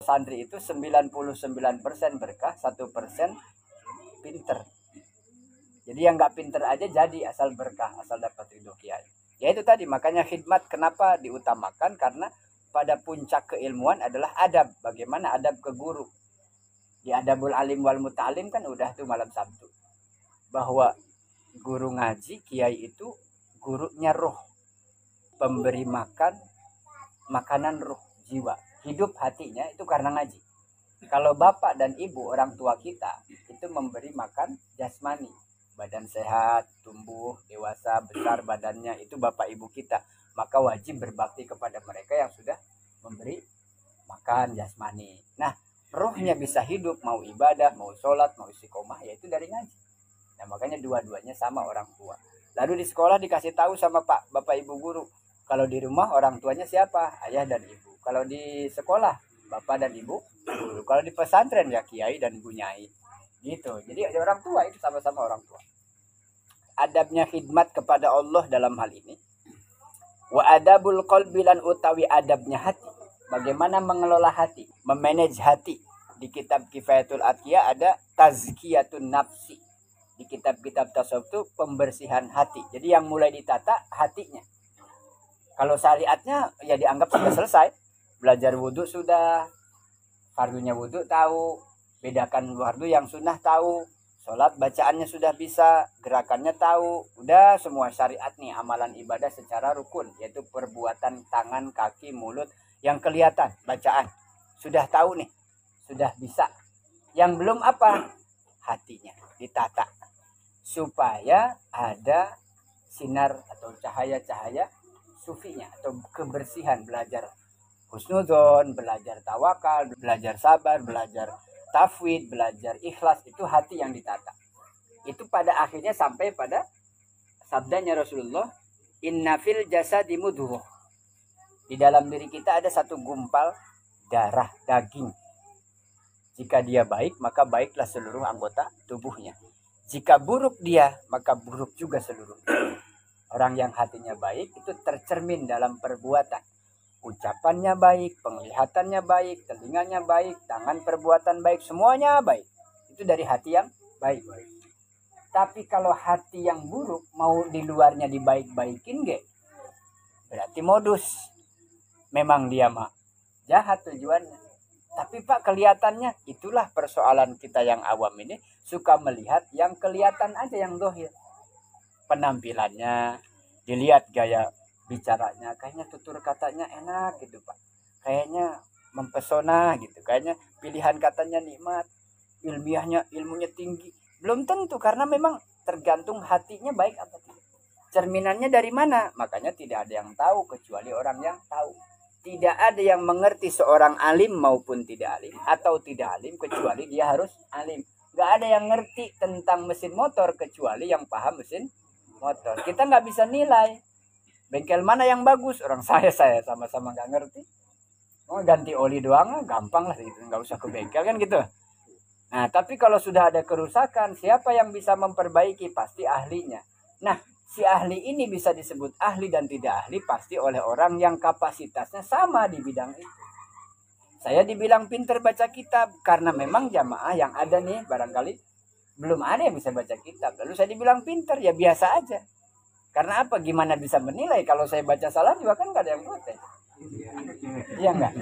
Santri itu 99% berkah, 1% pinter. Jadi yang nggak pinter aja jadi asal berkah, asal dapat ridho kiai. Ya itu tadi, makanya khidmat kenapa diutamakan, karena pada puncak keilmuan adalah adab. Bagaimana adab ke guru. Di Adabul Alim wal Muta'alim kan udah tuh malam Sabtu. Bahwa guru ngaji, kiai itu gurunya roh. Pemberi makanan roh, jiwa. Hidup hatinya itu karena ngaji. Kalau bapak dan ibu, orang tua kita, itu memberi makan jasmani. Badan sehat, tumbuh, dewasa, besar badannya, itu bapak ibu kita. Maka wajib berbakti kepada mereka yang sudah memberi makan jasmani. Nah, rohnya bisa hidup, mau ibadah, mau sholat, mau istiqomah, yaitu dari ngaji. Nah, makanya dua-duanya sama orang tua. Lalu di sekolah dikasih tahu sama bapak ibu guru. Kalau di rumah orang tuanya siapa? Ayah dan ibu. Kalau di sekolah bapak dan ibu guru. Kalau di pesantren ya kiai dan bunyai. Gitu. Jadi orang tua itu sama-sama orang tua. Adabnya khidmat kepada Allah dalam hal ini. Wa adabul qalbi lan utawi adabnya hati. Bagaimana mengelola hati, memanage hati. Di kitab Kifayatul Atqiya ada tazkiyatun nafsi. Di kitab-kitab tasawuf itu pembersihan hati. Jadi yang mulai ditata hatinya. Kalau syariatnya ya dianggap sudah selesai. Belajar wudhu sudah, fardunya wudhu tahu, bedakan fardu yang sunnah tahu, sholat bacaannya sudah bisa, gerakannya tahu, udah semua syariat nih, amalan ibadah secara rukun, yaitu perbuatan tangan, kaki, mulut, yang kelihatan, bacaan, sudah tahu nih, sudah bisa. Yang belum apa? Hatinya, ditata. Supaya ada sinar atau cahaya-cahaya sufinya, atau kebersihan, belajar husnudzon, belajar tawakal, belajar sabar, belajar tafwid, belajar ikhlas, itu hati yang ditata. Itu pada akhirnya sampai pada sabdanya Rasulullah, inna fil jasadi mudghah. Di dalam diri kita ada satu gumpal darah, daging. Jika dia baik, maka baiklah seluruh anggota tubuhnya. Jika buruk dia, maka buruk juga seluruh. Orang yang hatinya baik itu tercermin dalam perbuatan. Ucapannya baik, penglihatannya baik, telinganya baik, tangan perbuatan baik, semuanya baik. Itu dari hati yang baik. Tapi kalau hati yang buruk, mau di luarnya dibaik-baikin gak? Berarti modus. Memang dia mah jahat tujuannya. Tapi Pak, kelihatannya, itulah persoalan kita yang awam ini, suka melihat yang kelihatan aja, yang dohir. Penampilannya, dilihat gaya bicaranya, kayaknya tutur katanya enak gitu Pak, kayaknya mempesona gitu, kayaknya pilihan katanya nikmat, ilmunya tinggi. Belum tentu, karena memang tergantung hatinya baik apa tidak. Cerminannya dari mana? Makanya tidak ada yang tahu kecuali orang yang tahu. Tidak ada yang mengerti seorang alim maupun tidak alim, atau tidak alim kecuali dia harus alim. Gak ada yang ngerti tentang mesin motor kecuali yang paham mesin motor. Kita nggak bisa nilai bengkel mana yang bagus, orang saya sama-sama nggak ngerti. Oh, ganti oli doang gampang lah, gitu. Nggak usah ke bengkel kan gitu. Nah, tapi kalau sudah ada kerusakan, siapa yang bisa memperbaiki? Pasti ahlinya. Nah, si ahli ini bisa disebut ahli dan tidak ahli pasti oleh orang yang kapasitasnya sama di bidang itu. Saya dibilang pinter baca kitab karena memang jamaah yang ada nih barangkali belum ada yang bisa baca kitab. Lalu saya dibilang pinter, ya biasa aja. Karena apa? Gimana bisa menilai? Kalau saya baca salah juga kan gak ada yang protes. Iya enggak?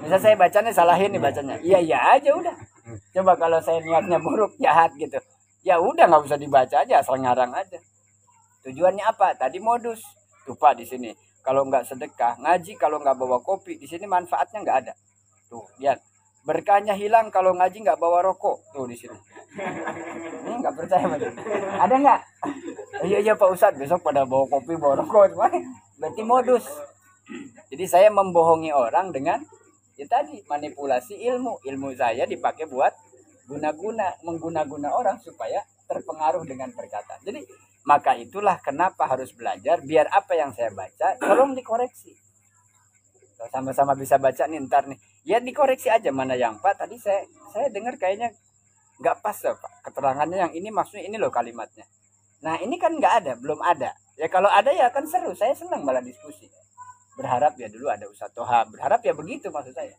Misal saya bacanya salahin nih bacanya. Iya aja udah. Coba kalau saya niatnya buruk, jahat gitu. Ya udah nggak usah dibaca aja, asal ngarang aja. Tujuannya apa? Tadi modus. Tuh Pak di sini. Kalau nggak sedekah, ngaji kalau nggak bawa kopi, di sini manfaatnya nggak ada. Tuh, lihat. Berkahnya hilang kalau ngaji nggak bawa rokok. Tuh di sini. Ini nggak percaya Pak. Ada nggak? Iya Pak Ustadz, besok pada bawa kopi, bawa rokok. Berarti modus. Jadi saya membohongi orang dengan ya tadi manipulasi ilmu. Ilmu saya dipakai buat mengguna-guna orang supaya terpengaruh dengan perkataan. Jadi maka itulah kenapa harus belajar, biar apa yang saya baca tolong dikoreksi. Kalau sama-sama bisa baca nih ntar nih, ya dikoreksi aja mana yang Pak tadi saya dengar kayaknya nggak pas ya Pak, keterangannya yang ini maksudnya ini loh kalimatnya. Nah ini kan nggak ada, belum ada. Ya kalau ada ya kan seru, saya senang malah diskusi. Berharap ya dulu ada Ustadz Toha, berharap ya begitu maksud saya.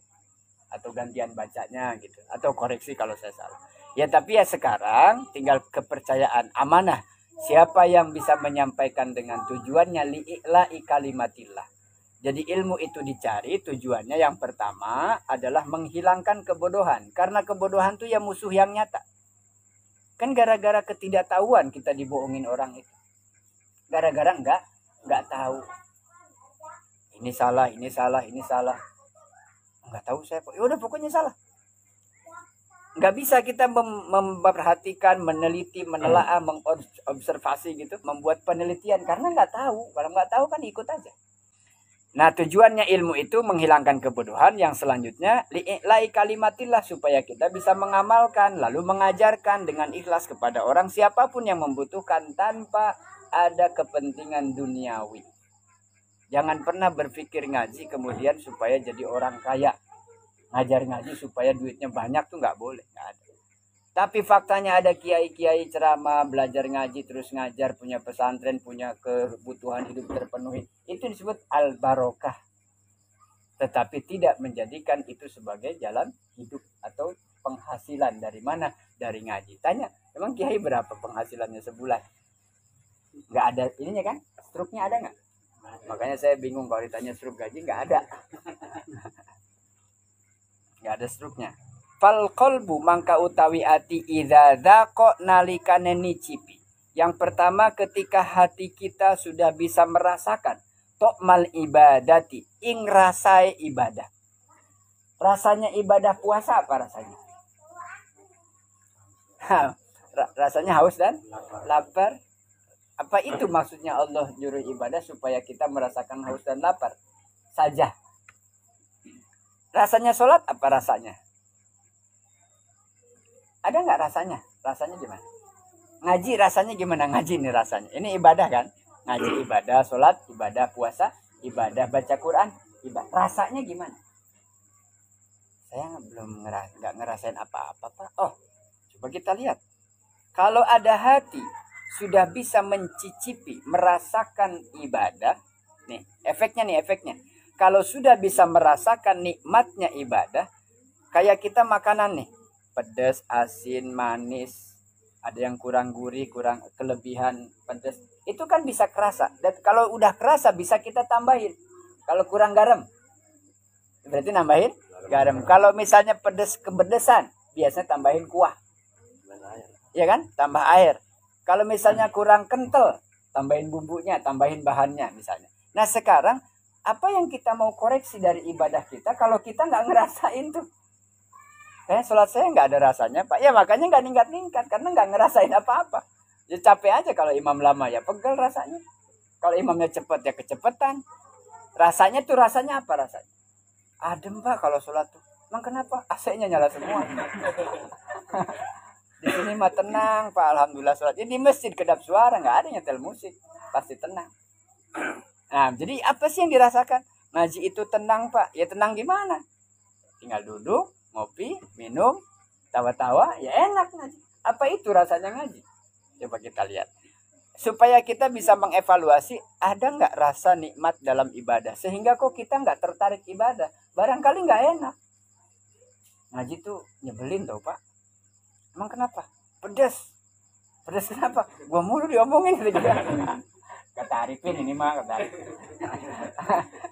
atau gantian bacanya gitu, atau koreksi kalau saya salah. Ya tapi ya sekarang tinggal kepercayaan, amanah. Siapa yang bisa menyampaikan dengan tujuannya li'i'la'i kalimatillah. Jadi ilmu itu dicari tujuannya yang pertama adalah menghilangkan kebodohan. Karena kebodohan itu ya musuh yang nyata. Kan gara-gara ketidaktahuan kita dibohongin orang itu. Gara-gara nggak tahu. Ini salah, ini salah, ini salah. Nggak tahu saya. Ya udah pokoknya salah. Nggak bisa kita memperhatikan, meneliti, menelaah, mengobservasi gitu, membuat penelitian karena nggak tahu. Kalau nggak tahu kan ikut aja. Nah tujuannya ilmu itu menghilangkan kebodohan. Yang selanjutnya li'i'la'i kalimatillah, supaya kita bisa mengamalkan lalu mengajarkan dengan ikhlas kepada orang siapapun yang membutuhkan tanpa ada kepentingan duniawi. Jangan pernah berpikir ngaji kemudian supaya jadi orang kaya. Ngajar ngaji supaya duitnya banyak tuh nggak boleh, nggak ada. Tapi faktanya ada kiai-kiai ceramah, belajar ngaji, terus ngajar, punya pesantren, punya kebutuhan hidup terpenuhi. Itu disebut al-barokah. Tetapi tidak menjadikan itu sebagai jalan hidup atau penghasilan. Dari mana? Dari ngaji. Tanya, emang kiai berapa penghasilannya sebulan? Nggak ada ininya kan? Struknya ada nggak? Makanya saya bingung kalau ditanya struk gaji, nggak ada. Nggak ada struknya. Fal qalbu mangka utawi ati idza dzaqa nalikane nicipi. Yang pertama ketika hati kita sudah bisa merasakan tokmal ibadati, ing rasai ibadah. Rasanya ibadah puasa apa rasanya? Rasanya haus dan lapar. Apa itu maksudnya Allah nyuruh ibadah supaya kita merasakan haus dan lapar saja? Rasanya sholat apa rasanya? Ada nggak rasanya? Rasanya gimana? Ngaji rasanya gimana? Ngaji nih rasanya. Ini ibadah kan? Ngaji ibadah, sholat ibadah, puasa ibadah, baca Quran ibadah. Rasanya gimana? Saya belum nggak ngerasain apa-apa Pak. Oh, coba kita lihat. Kalau ada hati sudah bisa mencicipi, merasakan ibadah, nih efeknya. Kalau sudah bisa merasakan nikmatnya ibadah, kayak kita makanan nih, pedas, asin, manis, ada yang kurang gurih, kurang kelebihan pedas, itu kan bisa kerasa. Dan kalau udah kerasa bisa kita tambahin. Kalau kurang garam, berarti nambahin garam. Kalau misalnya pedas kepedesan, biasanya tambahin kuah, ya kan? Tambah air. Kalau misalnya kurang kental, tambahin bumbunya, tambahin bahannya misalnya. Nah sekarang, apa yang kita mau koreksi dari ibadah kita kalau kita nggak ngerasain tuh? Sholat saya nggak ada rasanya Pak. Ya makanya nggak ningkat-ningkat, karena nggak ngerasain apa-apa. Ya capek aja kalau imam lama ya pegel rasanya. Kalau imamnya cepet ya kecepetan. Rasanya tuh rasanya apa rasanya? Adem Pak kalau sholat tuh. Emang kenapa? AC-nya nyala semua. Di sini mah tenang Pak, alhamdulillah sholat. Di masjid kedap suara, nggak ada nyetel musik, pasti tenang. Nah, jadi apa sih yang dirasakan? Ngaji itu tenang Pak. Ya tenang gimana? Tinggal duduk, ngopi, minum, tawa-tawa, ya enak ngaji. Apa itu rasanya ngaji? Coba kita lihat. Supaya kita bisa mengevaluasi, ada nggak rasa nikmat dalam ibadah? Sehingga kok kita nggak tertarik ibadah. Barangkali nggak enak. Ngaji tuh nyebelin tau Pak. Emang kenapa? Pedas. Pedas kenapa? Gua mulu diomongin gitu juga. Kata Arifin ini mah, kata Arifin.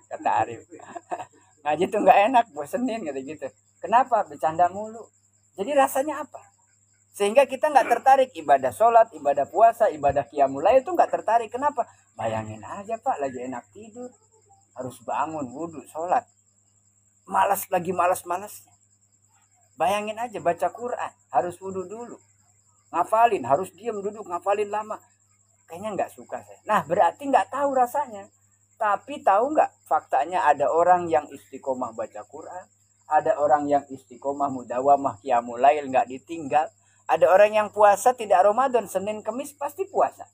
Kata Arif. Ngaji tuh nggak enak, bosenin gitu. Kenapa? Bercanda mulu. Jadi rasanya apa? Sehingga kita nggak tertarik ibadah sholat, ibadah puasa, ibadah qiyamul lail itu nggak tertarik. Kenapa? Bayangin aja Pak, lagi enak tidur, harus bangun, wudhu, sholat. Malas lagi malas-malasnya. Bayangin aja baca Quran, harus wudhu dulu. Ngafalin, harus diam duduk, ngafalin lama. Kayaknya nggak suka saya. Nah berarti nggak tahu rasanya. Tapi tahu nggak faktanya ada orang yang istiqomah baca Quran. Ada orang yang istiqomah mudawamah qiyamul lail nggak ditinggal. Ada orang yang puasa tidak Ramadan, Senin Kemis pasti puasa.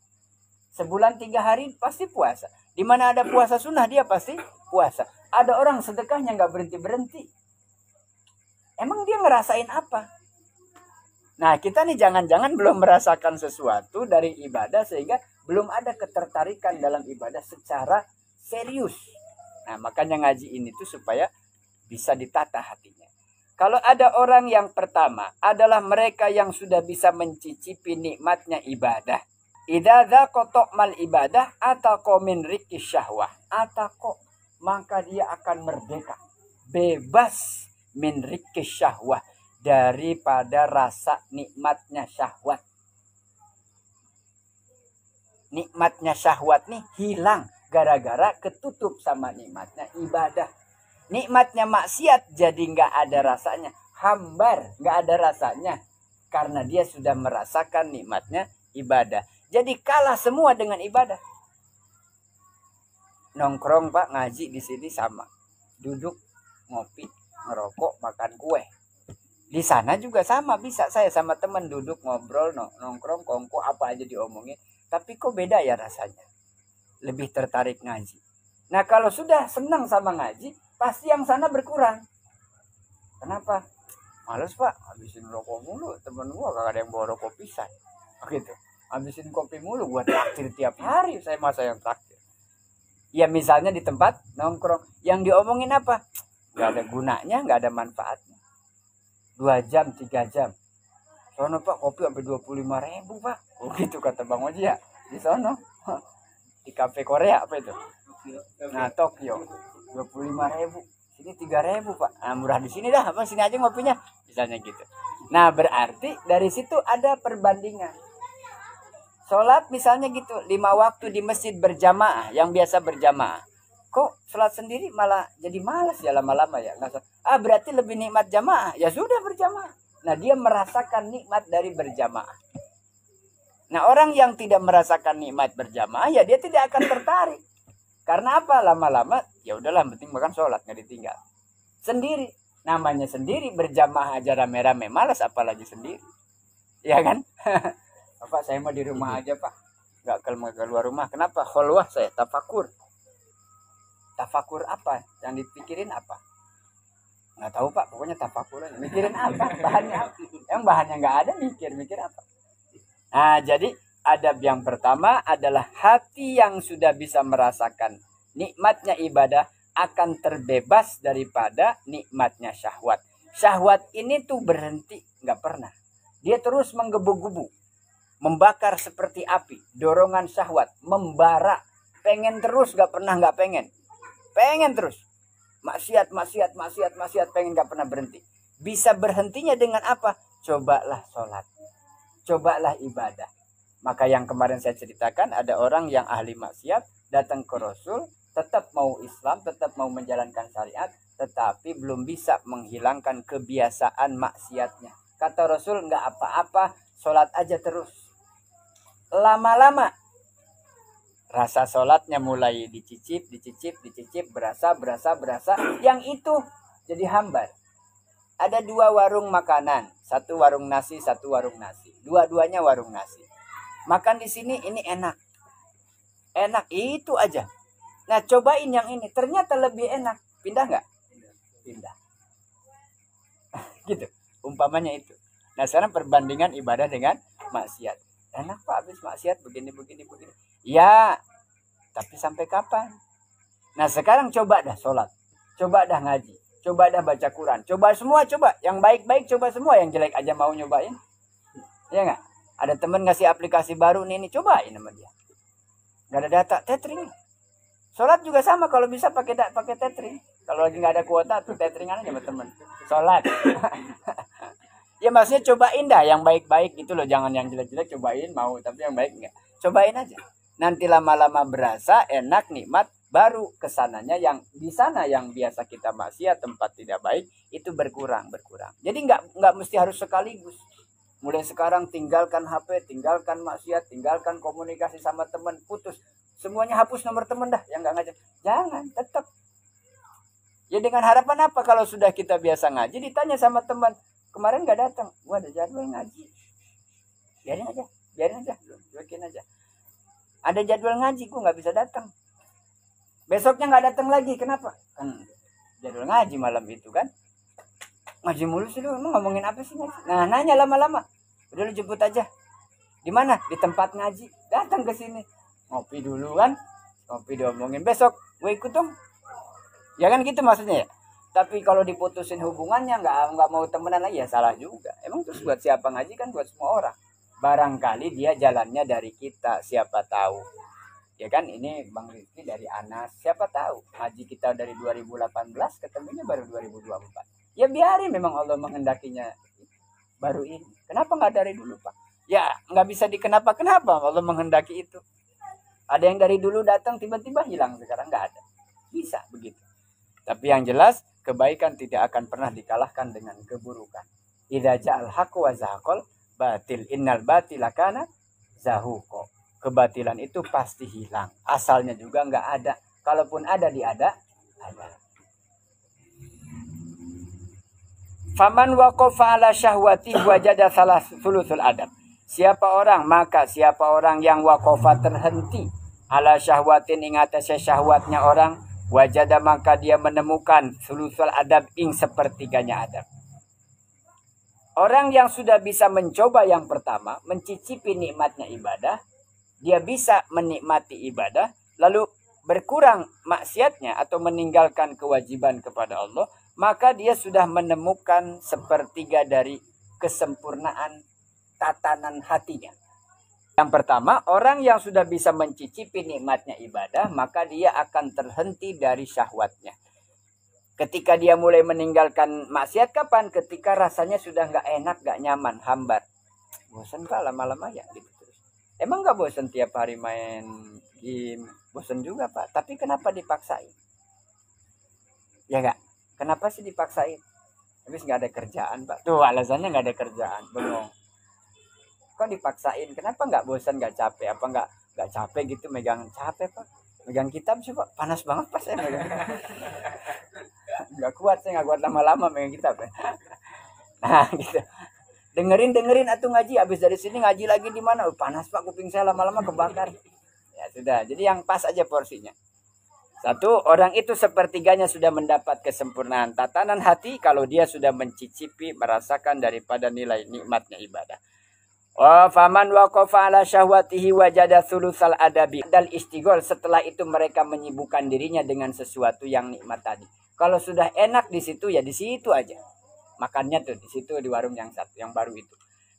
Sebulan 3 hari pasti puasa. Di mana ada puasa sunnah dia pasti puasa. Ada orang sedekahnya nggak berhenti-berhenti. Emang dia ngerasain apa? Nah kita nih jangan-jangan belum merasakan sesuatu dari ibadah sehingga belum ada ketertarikan dalam ibadah secara serius. Nah makanya ngaji ini tuh supaya bisa ditata hatinya. Kalau ada orang yang pertama adalah mereka yang sudah bisa mencicipi nikmatnya ibadah. Idza dzaqata mal ibadah ataqo min riqqis syahwah. Ataqo, maka dia akan merdeka, bebas min riqqis syahwah, daripada rasa nikmatnya syahwat. Nikmatnya syahwat nih hilang gara-gara ketutup sama nikmatnya ibadah. Nikmatnya maksiat jadi nggak ada rasanya, hambar, nggak ada rasanya, karena dia sudah merasakan nikmatnya ibadah. Jadi kalah semua dengan ibadah. Nongkrong Pak, ngaji di sini sama, duduk ngopi, ngerokok, makan kue. Di sana juga sama, bisa saya sama teman duduk ngobrol, nongkrong, kongko, apa aja diomongin. Tapi kok beda ya rasanya. Lebih tertarik ngaji. Nah kalau sudah senang sama ngaji, pasti yang sana berkurang. Kenapa? Males Pak, habisin rokok mulu. Temen gua kagak ada yang bawa rokok pisang. Gitu. Habisin kopi mulu, gua traktir tiap hari. Saya masa yang traktir. Ya misalnya di tempat nongkrong, yang diomongin apa? Gak ada gunanya, gak ada manfaatnya. 2 jam, 3 jam. Sono Pak, kopi sampai 25.000 Pak. Oh gitu kata Bang Oji ya. Di sono. Di kafe Korea apa itu? Nah Tokyo. 25.000. Sini 3.000 Pak. Nah, murah di sini dah. Apa sini aja ngopinya. Misalnya gitu. Nah berarti dari situ ada perbandingan. Sholat misalnya gitu. 5 waktu di masjid berjamaah. Yang biasa berjamaah. Kok sholat sendiri malah jadi malas ya lama-lama ya. Berarti lebih nikmat jamaah. Ya sudah berjamaah. Nah dia merasakan nikmat dari berjamaah. Nah orang yang tidak merasakan nikmat berjamaah ya dia tidak akan tertarik. Karena apa? Lama-lama ya udahlah, penting makan sholat nggak ditinggal. Sendiri, namanya sendiri, berjamaah aja rame-rame malas, apalagi sendiri. Ya kan? Bapak saya mau di rumah aja Pak, nggak keluar rumah. Kenapa? Kholwah saya, tafakur. Tafakur apa? Yang dipikirin apa? Nggak tahu Pak, pokoknya tafakur aja. Mikirin apa? Bahannya apa? Yang bahannya nggak ada, mikir apa? Nah jadi adab yang pertama adalah hati yang sudah bisa merasakan nikmatnya ibadah akan terbebas daripada nikmatnya syahwat. Syahwat ini tuh berhenti nggak pernah. Dia terus menggebu-gebu, membakar seperti api. Dorongan syahwat membara, pengen terus, nggak pernah nggak pengen. Pengen terus. Maksiat, pengen nggak pernah berhenti. Bisa berhentinya dengan apa? Cobalah sholat. Cobalah ibadah. Maka yang kemarin saya ceritakan, ada orang yang ahli maksiat datang ke Rasul, tetap mau Islam, tetap mau menjalankan syariat, tetapi belum bisa menghilangkan kebiasaan maksiatnya. Kata Rasul, nggak apa-apa, sholat aja terus. Lama-lama rasa sholatnya mulai dicicip, berasa. Yang itu jadi hambar. Ada 2 warung makanan, 1 warung nasi, 1 warung nasi. Dua-duanya warung nasi. Makan di sini ini enak. Enak itu aja. Nah, cobain yang ini, ternyata lebih enak. Pindah nggak? Pindah. Gitu. Umpamanya itu. Nah, sekarang perbandingan ibadah dengan maksiat. Enak Pak, habis maksiat begini. Ya, tapi sampai kapan? Nah, sekarang coba dah sholat. Coba dah ngaji. Coba dah baca Quran. Coba semua, coba. Yang baik-baik coba semua. Yang jelek aja mau nyobain. Ya nggak? Ada temen ngasih aplikasi baru nih, cobain sama dia. Nggak ada data, tethering. Sholat juga sama, kalau bisa pakai tethering. Kalau lagi nggak ada kuota, tuh tetheringan aja sama temen. Sholat. Ya maksudnya cobain dah yang baik-baik gitu loh. Jangan yang jelek-jelek cobain, mau. Tapi yang baik enggak. Cobain aja. Nanti lama-lama berasa enak, nikmat. Baru kesananya yang di sana yang biasa kita maksiat, tempat tidak baik, itu berkurang. Jadi nggak mesti harus sekaligus. Mulai sekarang tinggalkan HP, tinggalkan maksiat, tinggalkan komunikasi sama teman, putus. Semuanya hapus nomor teman dah yang nggak ngajak. Jangan, tetap. Ya dengan harapan apa? Kalau sudah kita biasa ngaji, ditanya sama teman, kemarin nggak datang. Wah, ada jadwal ngaji. Biarin aja, cuekin aja. Ada jadwal ngaji, gue nggak bisa datang. Besoknya nggak datang lagi, kenapa? Kan jadwal ngaji malam itu kan. Ngaji mulu sih lu, emang ngomongin apa sih ngaji? Nah, nanya lama-lama. Udah lu jemput aja. Di mana? Di tempat ngaji. Datang ke sini. Ngopi dulu kan. Ngopi diomongin. Besok gue ikut dong. Ya kan gitu maksudnya ya. Tapi kalau diputusin hubungannya nggak mau temenan lagi ya salah juga. Emang terus buat siapa ngaji kan buat semua orang. Barangkali dia jalannya dari kita, siapa tahu. Ya kan ini Bang Rizky dari Anas, siapa tahu ngaji kita dari 2018 ketemunya baru 2024. Ya biarin memang Allah menghendakinya baru ini. Kenapa nggak dari dulu Pak? Ya nggak bisa dikenapa-kenapa Allah menghendaki itu. Ada yang dari dulu datang tiba-tiba hilang sekarang nggak ada. Bisa begitu. Tapi yang jelas kebaikan tidak akan pernah dikalahkan dengan keburukan. Idza ja'al haqqu wa zahaqal batil innal batila kana zahuqa. Kebatilan itu pasti hilang. Asalnya juga nggak ada. Kalaupun ada ada. Faman waqafa ala syahwati wajada salah sulusul adab. Siapa orang yang waqafa terhenti ala syahwatin ing atase syahwatnya orang, wajada maka dia menemukan sulusul adab ing sepertiganya adab. Orang yang sudah bisa mencoba yang pertama, mencicipi nikmatnya ibadah, dia bisa menikmati ibadah, lalu berkurang maksiatnya atau meninggalkan kewajiban kepada Allah, maka dia sudah menemukan sepertiga dari kesempurnaan tatanan hatinya. Yang pertama, orang yang sudah bisa mencicipi nikmatnya ibadah, maka dia akan terhenti dari syahwatnya. Ketika dia mulai meninggalkan maksiat kapan? Ketika rasanya sudah nggak enak, nggak nyaman, hambar. Bosan Pak lama-lama ya gitu terus. Emang nggak bosan tiap hari main game? Bosan juga Pak. Tapi kenapa dipaksain? Ya nggak? Kenapa sih dipaksain? Habis nggak ada kerjaan Pak. Tuh alasannya nggak ada kerjaan. Bengong. Kok dipaksain? Kenapa nggak bosan, nggak capek? Apa nggak capek gitu megang capek Pak? Megang kitab sih Pak. Panas banget Pak saya megang. Nggak kuat, saya nggak kuat lama-lama megang kitab ya. Nah gitu. Dengerin atau ngaji. Habis dari sini ngaji lagi di mana? Panas Pak, kuping saya lama-lama kebakar. Ya sudah. Jadi yang pas aja porsinya. Satu, orang itu sepertiganya sudah mendapat kesempurnaan tatanan hati kalau dia sudah mencicipi, merasakan daripada nilai nikmatnya ibadah. Wa faman waqafa ala syahwatihi wajada sulusal adabi dal istighol. Setelah itu mereka menyibukkan dirinya dengan sesuatu yang nikmat tadi. Kalau sudah enak di situ ya di situ aja. Makannya tuh di situ di warung yang satu yang baru itu.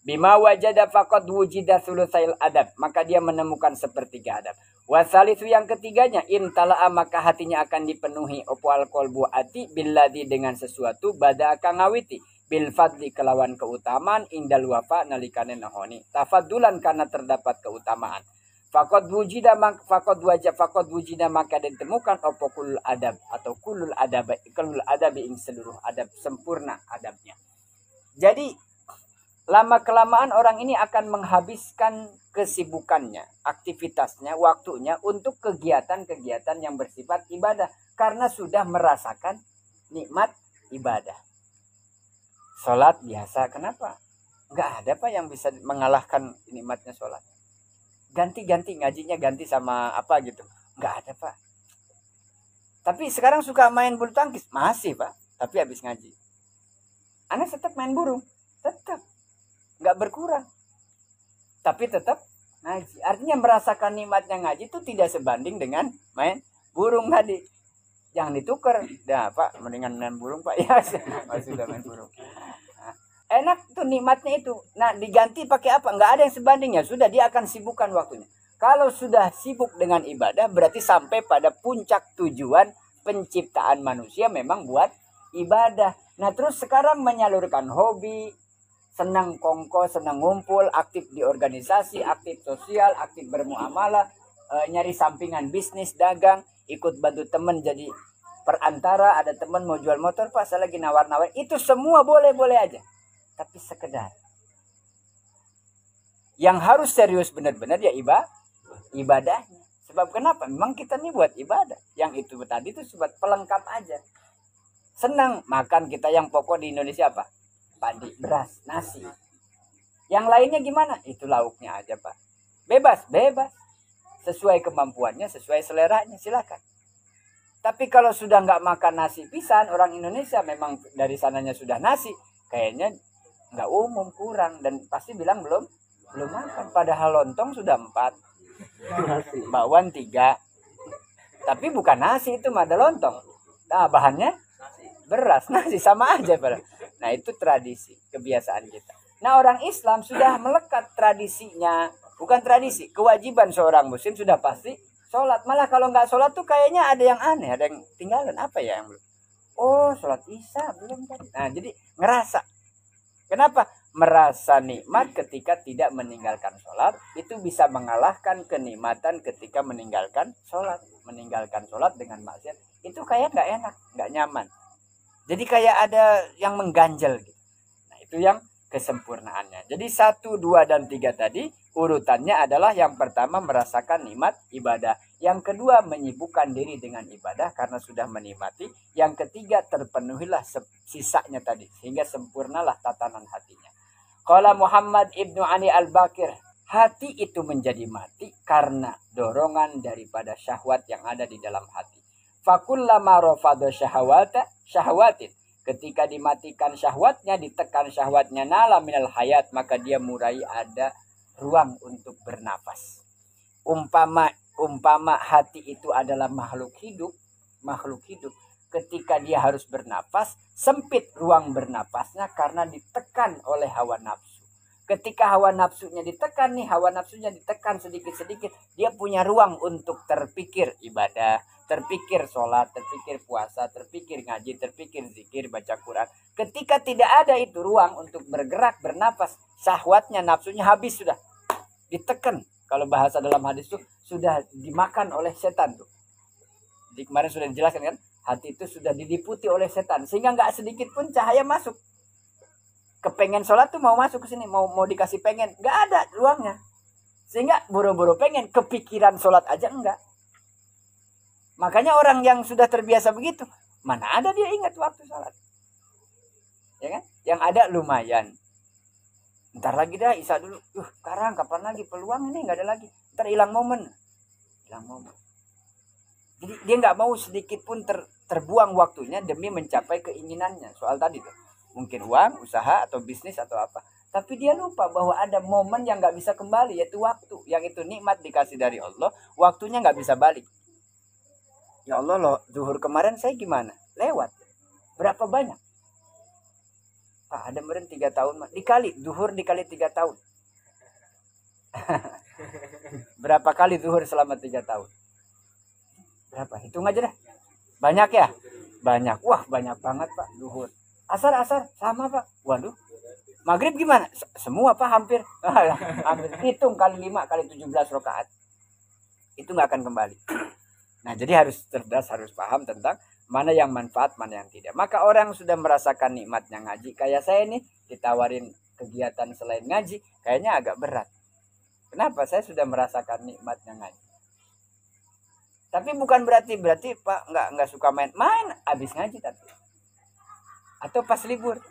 Bima wajada faqad wujida sulusail adab, maka dia menemukan sepertiga adab. Wasalisu yang ketiganya intala'a, maka hatinya akan dipenuhi opal kolbu ati billadhi dengan sesuatu bada akan ngawiti bil fadli kelawan keutamaan indal wafa nalikane nahoni tafadulan karena terdapat keutamaan. Faqad wujida maka ditemukan opo kulul adab atau kulul adab ing seluruh adab sempurna adabnya. Jadi lama kelamaan orang ini akan menghabiskan kesibukannya, aktivitasnya, waktunya untuk kegiatan-kegiatan yang bersifat ibadah karena sudah merasakan nikmat ibadah. Sholat biasa, kenapa? Nggak ada Pak yang bisa mengalahkan nikmatnya sholat. Ganti-ganti ngajinya ganti sama apa gitu, nggak ada Pak. Tapi sekarang suka main bulu tangkis, masih Pak. Tapi habis ngaji, anak tetap main burung, tetap. Nggak berkurang, tapi tetap ngaji. Artinya merasakan nikmatnya ngaji itu tidak sebanding dengan main burung tadi. Jangan ditukar. Dah Pak, mendingan main burung Pak ya. Sudah main burung. Nah, enak tuh nikmatnya itu. Nah diganti pakai apa? Nggak ada yang sebandingnya. Sudah dia akan sibukkan waktunya. Kalau sudah sibuk dengan ibadah berarti sampai pada puncak tujuan penciptaan manusia memang buat ibadah. Nah terus sekarang menyalurkan hobi, senang kongko, senang ngumpul, aktif di organisasi, aktif sosial, aktif bermuamalah, nyari sampingan bisnis, dagang, ikut bantu teman jadi perantara, ada teman mau jual motor, Pak, saya lagi nawar-nawar, itu semua boleh-boleh aja. Tapi sekedar. Yang harus serius benar-benar ya ibadahnya. Sebab kenapa? Memang kita nih buat ibadah. Yang itu tadi itu buat pelengkap aja. Senang makan kita yang pokok di Indonesia apa? Padi, beras, nasi. Yang lainnya gimana? Itu lauknya aja Pak. Bebas. Sesuai kemampuannya, sesuai seleranya, silakan. Tapi kalau sudah nggak makan nasi pisan, orang Indonesia memang dari sananya sudah nasi, kayaknya nggak umum, kurang. Dan pasti bilang belum makan. Padahal lontong sudah 4, bakwan 3. Tapi bukan nasi itu, ada lontong. Nah bahannya beras, nasi sama aja padahal. Nah itu tradisi, kebiasaan kita. Nah orang Islam sudah melekat tradisinya, bukan tradisi, kewajiban seorang muslim sudah pasti sholat. Malah kalau nggak sholat tuh kayaknya ada yang aneh, ada yang tinggalan. Apa ya yang belum? Oh sholat isya belum tadi. Nah jadi ngerasa. Kenapa? Merasa nikmat ketika tidak meninggalkan sholat. Itu bisa mengalahkan kenikmatan ketika meninggalkan sholat. Meninggalkan sholat dengan maksiat. Itu kayak nggak enak, nggak nyaman. Jadi kayak ada yang mengganjal gitu. Nah itu yang kesempurnaannya. Jadi 1, 2, dan 3 tadi urutannya adalah yang pertama merasakan nikmat ibadah. Yang kedua menyibukkan diri dengan ibadah karena sudah menikmati. Yang ketiga terpenuhilah sisanya tadi. Sehingga sempurnalah tatanan hatinya. Qala Muhammad ibnu Ali al-Bakir. Hati itu menjadi mati karena dorongan daripada syahwat yang ada di dalam hati. Fakullama rafada syahwatin. Ketika dimatikan syahwatnya, ditekan syahwatnya, nala minal hayat, maka dia mulai ada ruang untuk bernafas. Umpama hati itu adalah makhluk hidup, ketika dia harus bernafas, sempit ruang bernafasnya karena ditekan oleh hawa nafsu. Ketika hawa nafsunya ditekan sedikit-sedikit, dia punya ruang untuk terpikir ibadah, terpikir sholat, terpikir puasa, terpikir ngaji, terpikir zikir, baca Quran. Ketika tidak ada itu ruang untuk bergerak, bernafas, syahwatnya, nafsunya habis sudah. Ditekan. Kalau bahasa dalam hadis itu sudah dimakan oleh setan tuh. Jadi kemarin sudah dijelaskan kan, hati itu sudah diliputi oleh setan sehingga nggak sedikit pun cahaya masuk. Kepengen sholat tuh mau masuk ke sini, mau dikasih pengen, nggak ada ruangnya. Sehingga boro-boro pengen, kepikiran sholat aja enggak. Makanya orang yang sudah terbiasa begitu, mana ada dia ingat waktu sholat. Ya kan? Yang ada lumayan. Ntar lagi dah isya dulu. Sekarang kapan lagi peluang ini nggak ada lagi. Ntar hilang momen. Jadi dia nggak mau sedikit pun terbuang waktunya demi mencapai keinginannya. Soal tadi tuh. Mungkin uang, usaha, atau bisnis, atau apa. Tapi dia lupa bahwa ada momen yang nggak bisa kembali, yaitu waktu. Yang itu nikmat dikasih dari Allah, waktunya nggak bisa balik. Ya Allah loh, zuhur kemarin saya gimana? Lewat. Berapa banyak? Pak, ada meren 3 tahun. Zuhur dikali 3 tahun. Berapa kali zuhur selama 3 tahun? Berapa? Hitung aja dah. Banyak ya? Banyak. Wah, banyak banget Pak, zuhur. Asar sama Pak. Waduh. Maghrib gimana? Semua Pak hampir. Hampir. Hitung kali 5 kali 17 rakaat. Itu nggak akan kembali. Nah, jadi harus cerdas, harus paham tentang mana yang manfaat, mana yang tidak. Maka orang sudah merasakan nikmatnya ngaji. Kayak saya nih, ditawarin kegiatan selain ngaji, kayaknya agak berat. Kenapa? Saya sudah merasakan nikmatnya ngaji. Tapi bukan berarti Pak nggak suka main abis ngaji tapi. Atau pas libur.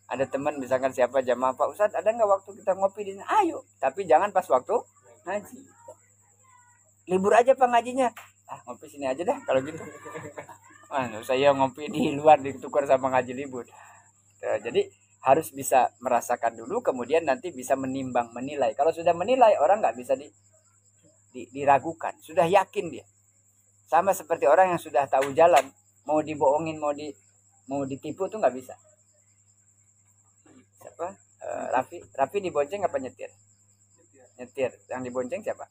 Ada teman misalkan siapa jamaah, Pak Ustadz ada nggak waktu kita ngopi di sini? Ayo, tapi jangan pas waktu ngaji. Libur aja Pak ngajinya. Ngopi sini aja dah kalau gitu. Saya ngopi di luar ditukar sama ngaji libur. Jadi harus bisa merasakan dulu, kemudian nanti bisa menimbang, menilai. Kalau sudah menilai, orang nggak bisa diragukan. Sudah yakin dia. Sama seperti orang yang sudah tahu jalan, mau dibohongin, mau ditipu tuh nggak bisa. Siapa? Raffi dibonceng apa nyetir? Nyetir. Yang dibonceng siapa?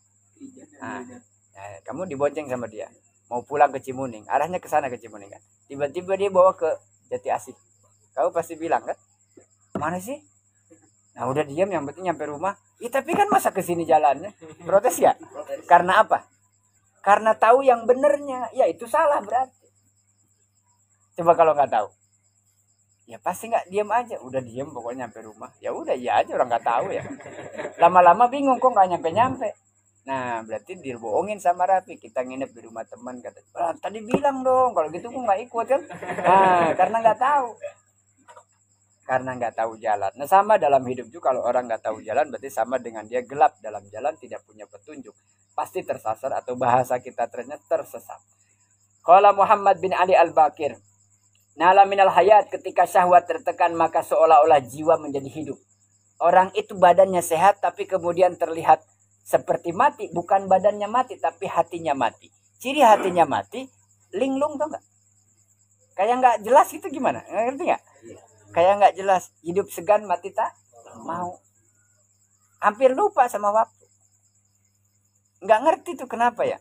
Kamu dibonceng sama dia. Mau pulang ke Cimuning, arahnya ke sana ke Cimuning kan. Tiba-tiba dia bawa ke Jati Asih. Kamu pasti bilang kan? Mana sih? Nah udah diam, yang penting nyampe rumah. Tapi kan masa ke sini jalannya? Protes ya? Karena apa? Karena tahu yang benernya. Ya itu salah berarti. Coba kalau nggak tahu, ya pasti nggak diam aja. Udah diam pokoknya nyampe rumah. Ya udah iya aja, orang nggak tahu ya. Lama-lama bingung kok nggak nyampe. Nah berarti dibohongin sama Raffi. Kita nginep di rumah teman, kata. Tadi bilang dong, kalau gitu kok nggak ikut kan? Karena nggak tahu. Karena nggak tahu jalan. Nah sama dalam hidup juga, kalau orang nggak tahu jalan berarti sama dengan dia gelap dalam jalan, tidak punya petunjuk. Pasti tersasar, atau bahasa kita ternyata tersesat. Qala Muhammad bin Ali al-Bakir. Nala minal hayat, ketika syahwat tertekan maka seolah-olah jiwa menjadi hidup. Orang itu badannya sehat tapi kemudian terlihat seperti mati. Bukan badannya mati tapi hatinya mati. Ciri hatinya mati, linglung tau gak? Kayak nggak jelas itu gimana? Ngerti nggak? Kayak nggak jelas. Hidup segan mati tak mau. Hampir lupa sama waktu. Nggak ngerti tuh kenapa ya.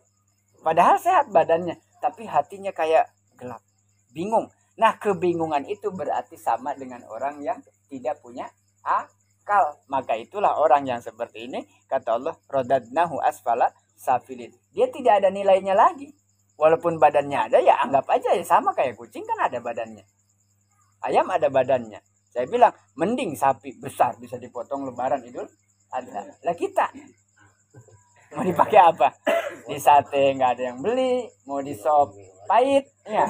Padahal sehat badannya, tapi hatinya kayak gelap, bingung. Nah, kebingungan itu berarti sama dengan orang yang tidak punya akal. Maka itulah orang yang seperti ini, kata Allah, rodadnahu asfala safilin. Dia tidak ada nilainya lagi. Walaupun badannya ada, ya anggap aja ya sama kayak kucing kan ada badannya. Ayam ada badannya. Saya bilang, mending sapi besar bisa dipotong lebaran Idul Adha. Lah kita mau dipakai apa? Di sate nggak ada yang beli, mau di sop pahit, ya.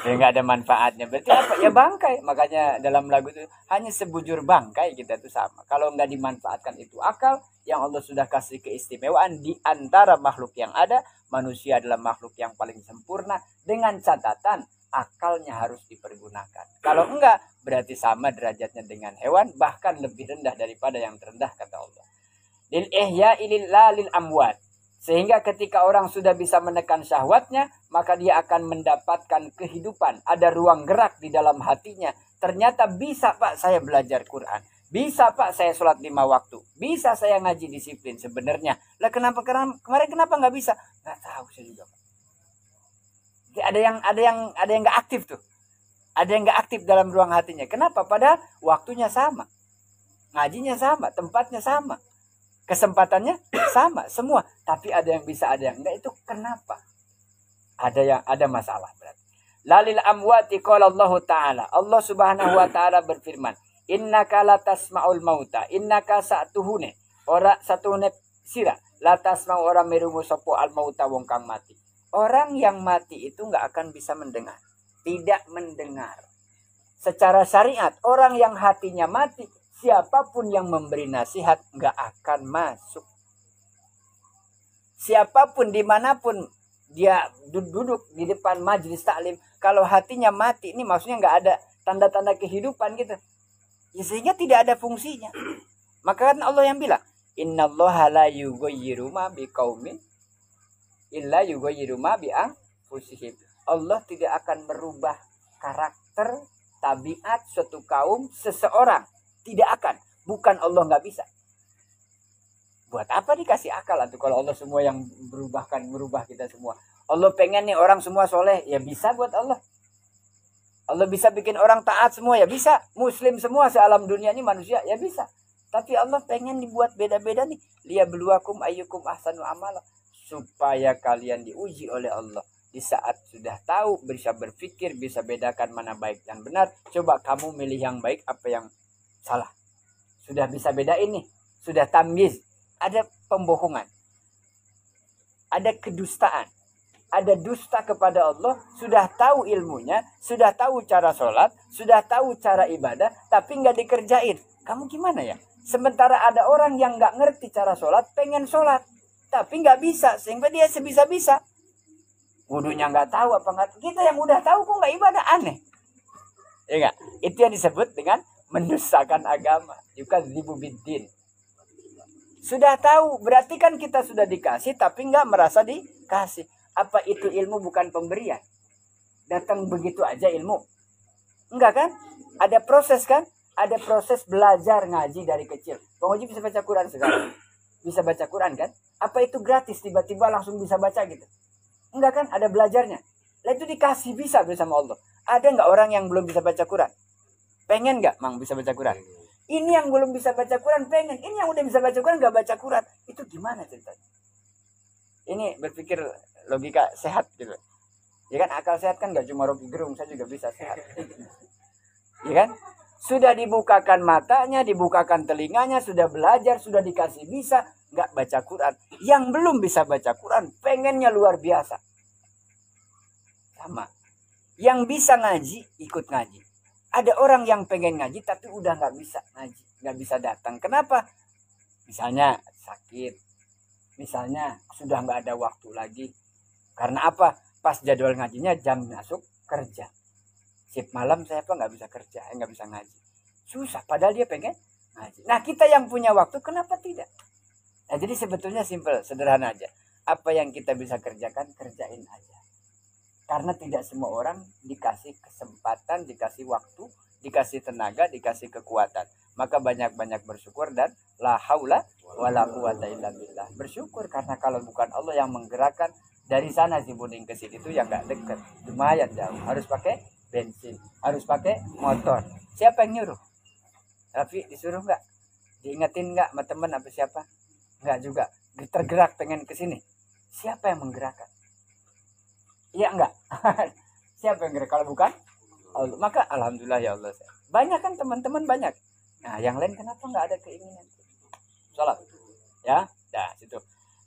Ya nggak ada manfaatnya. Berarti apa? Ya bangkai. Makanya dalam lagu itu hanya sebujur bangkai kita itu sama. Kalau nggak dimanfaatkan itu akal yang Allah sudah kasih keistimewaan di antara makhluk yang ada, manusia adalah makhluk yang paling sempurna dengan catatan akalnya harus dipergunakan. Kalau enggak, berarti sama derajatnya dengan hewan, bahkan lebih rendah daripada yang terendah, kata Allah. Lil ihya'i lil amwat. Sehingga ketika orang sudah bisa menekan syahwatnya, maka dia akan mendapatkan kehidupan. Ada ruang gerak di dalam hatinya. Ternyata bisa Pak saya belajar Quran. Bisa Pak saya sholat 5 waktu. Bisa saya ngaji disiplin sebenarnya. Lah kemarin kenapa nggak bisa? Nggak tahu saya juga. Ada yang nggak aktif tuh. Ada yang nggak aktif dalam ruang hatinya. Kenapa? Padahal waktunya sama. Ngajinya sama, tempatnya sama. Kesempatannya sama semua, tapi ada yang bisa, ada yang enggak. Itu kenapa? Ada masalah berarti. Lalil amwati qala Allah taala. Allah Subhanahu wa taala berfirman, "Innaka latasmaul mauta, innaka sa'tuhune." Ora satune sira, latasmau ora mirungu sapa al mauta wong kang mati. Orang yang mati itu enggak akan bisa mendengar, tidak mendengar. Secara syariat, orang yang hatinya mati, siapapun yang memberi nasihat nggak akan masuk. Siapapun dimanapun dia duduk di depan majelis taklim, kalau hatinya mati, ini maksudnya nggak ada tanda-tanda kehidupan gitu. Ya, sehingga tidak ada fungsinya. Maka kan Allah yang bilang, Innallaha la yughayyiru ma biqaumin illa yughayyiru ma bi anfusihim. Allah tidak akan merubah karakter, tabiat suatu kaum, seseorang. Tidak akan. Bukan Allah nggak bisa. Buat apa dikasih akal tuh kalau Allah semua yang merubah kita semua. Allah pengen nih orang semua soleh, ya bisa buat Allah. Allah bisa bikin orang taat semua, ya bisa. Muslim semua sealam dunia ini manusia, ya bisa. Tapi Allah pengen dibuat beda-beda nih. Liyabluwakum ayyukum ahsanu amala. Supaya kalian diuji oleh Allah. Di saat sudah tahu, bisa berpikir, bisa bedakan mana baik dan benar. Coba kamu milih yang baik, apa yang salah. Sudah bisa bedain nih. Sudah tamyiz. Ada pembohongan. Ada kedustaan. Ada dusta kepada Allah. Sudah tahu ilmunya. Sudah tahu cara sholat. Sudah tahu cara ibadah. Tapi nggak dikerjain. Kamu gimana ya? Sementara ada orang yang nggak ngerti cara sholat. Pengen sholat. Tapi nggak bisa. Sehingga dia sebisa-bisa. Wudunya nggak tahu apa nggak. Kita yang udah tahu kok nggak ibadah. Aneh. Ya nggak? Itu yang disebut dengan mendustakan agama. Yukadzibu biddin. Sudah tahu, berarti kan kita sudah dikasih tapi nggak merasa dikasih. Apa itu ilmu bukan pemberian? Datang begitu aja ilmu? Enggak kan? Ada proses kan? Ada proses belajar ngaji dari kecil. Bang Oji bisa baca Quran sekarang? Bisa baca Quran kan? Apa itu gratis tiba-tiba langsung bisa baca gitu? Enggak kan? Ada belajarnya. Lah itu dikasih bisa bersama Allah. Ada nggak orang yang belum bisa baca Quran? Pengen nggak Mang bisa baca Quran? Ini yang belum bisa baca Quran pengen. Ini yang udah bisa baca Quran nggak baca Quran. Itu gimana ceritanya? Ini berpikir logika sehat gitu. Ya kan akal sehat kan nggak cuma Rocky Gerung, saya juga bisa sehat. Ya kan? Sudah dibukakan matanya, dibukakan telinganya, sudah belajar, sudah dikasih bisa, nggak baca Quran. Yang belum bisa baca Quran pengennya luar biasa. Sama. Yang bisa ngaji ikut ngaji. Ada orang yang pengen ngaji tapi udah nggak bisa ngaji, nggak bisa datang. Kenapa? Misalnya sakit, misalnya sudah nggak ada waktu lagi. Karena apa? Pas jadwal ngajinya jam masuk kerja. Sip malam saya nggak bisa kerja, nggak bisa ngaji. Susah. Padahal dia pengen ngaji. Nah kita yang punya waktu kenapa tidak? Nah jadi sebetulnya simpel, sederhana aja. Apa yang kita bisa kerjakan kerjain aja. Karena tidak semua orang dikasih kesempatan, dikasih waktu, dikasih tenaga, dikasih kekuatan. Maka banyak-banyak bersyukur dan la haula wala quwata illa billah. Bersyukur karena kalau bukan Allah yang menggerakkan, dari sana si Buning ke sini itu yang nggak deket, lumayan jauh. Harus pakai bensin, harus pakai motor. Siapa yang nyuruh? Rafi disuruh nggak? Diingetin nggak sama teman apa siapa? Nggak juga. Tergerak pengen ke sini. Siapa yang menggerakkan? Iya enggak? Siapa yang gerak kalau bukan Allah? Maka alhamdulillah ya Allah. Banyak kan teman-teman banyak. Nah, yang lain kenapa enggak ada keinginan? Salat. Ya, dah situ.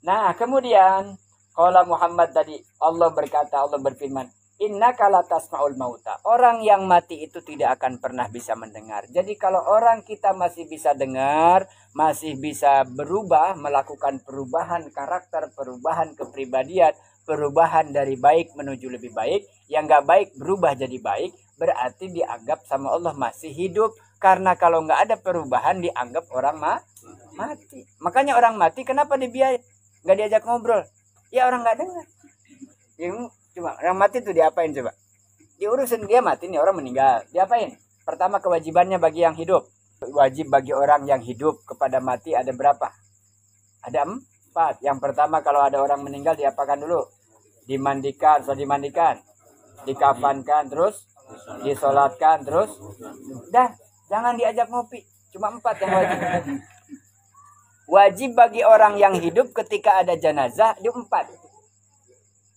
Nah, kemudian qala Muhammad tadi Allah berkata, Allah berfirman, innaka la tasma'ul mauta. Orang yang mati itu tidak akan pernah bisa mendengar. Jadi kalau orang kita masih bisa dengar, masih bisa berubah, melakukan perubahan karakter, perubahan kepribadian, perubahan dari baik menuju lebih baik, yang nggak baik berubah jadi baik, berarti dianggap sama Allah masih hidup. Karena kalau nggak ada perubahan dianggap orang mati. Makanya orang mati kenapa dibiayain? Nggak diajak ngobrol. Ya orang nggak dengar. Cuma orang mati itu diapain coba? Diurusin, dia mati nih, orang meninggal. Diapain? Pertama kewajibannya bagi yang hidup. Wajib bagi orang yang hidup kepada mati ada berapa? Ada 4. Yang pertama kalau ada orang meninggal diapakan dulu? Dimandikan, dikafankan, terus disolatkan, terus dan jangan diajak ngopi. Cuma 4 yang wajib. Wajib bagi orang yang hidup ketika ada jenazah di 4.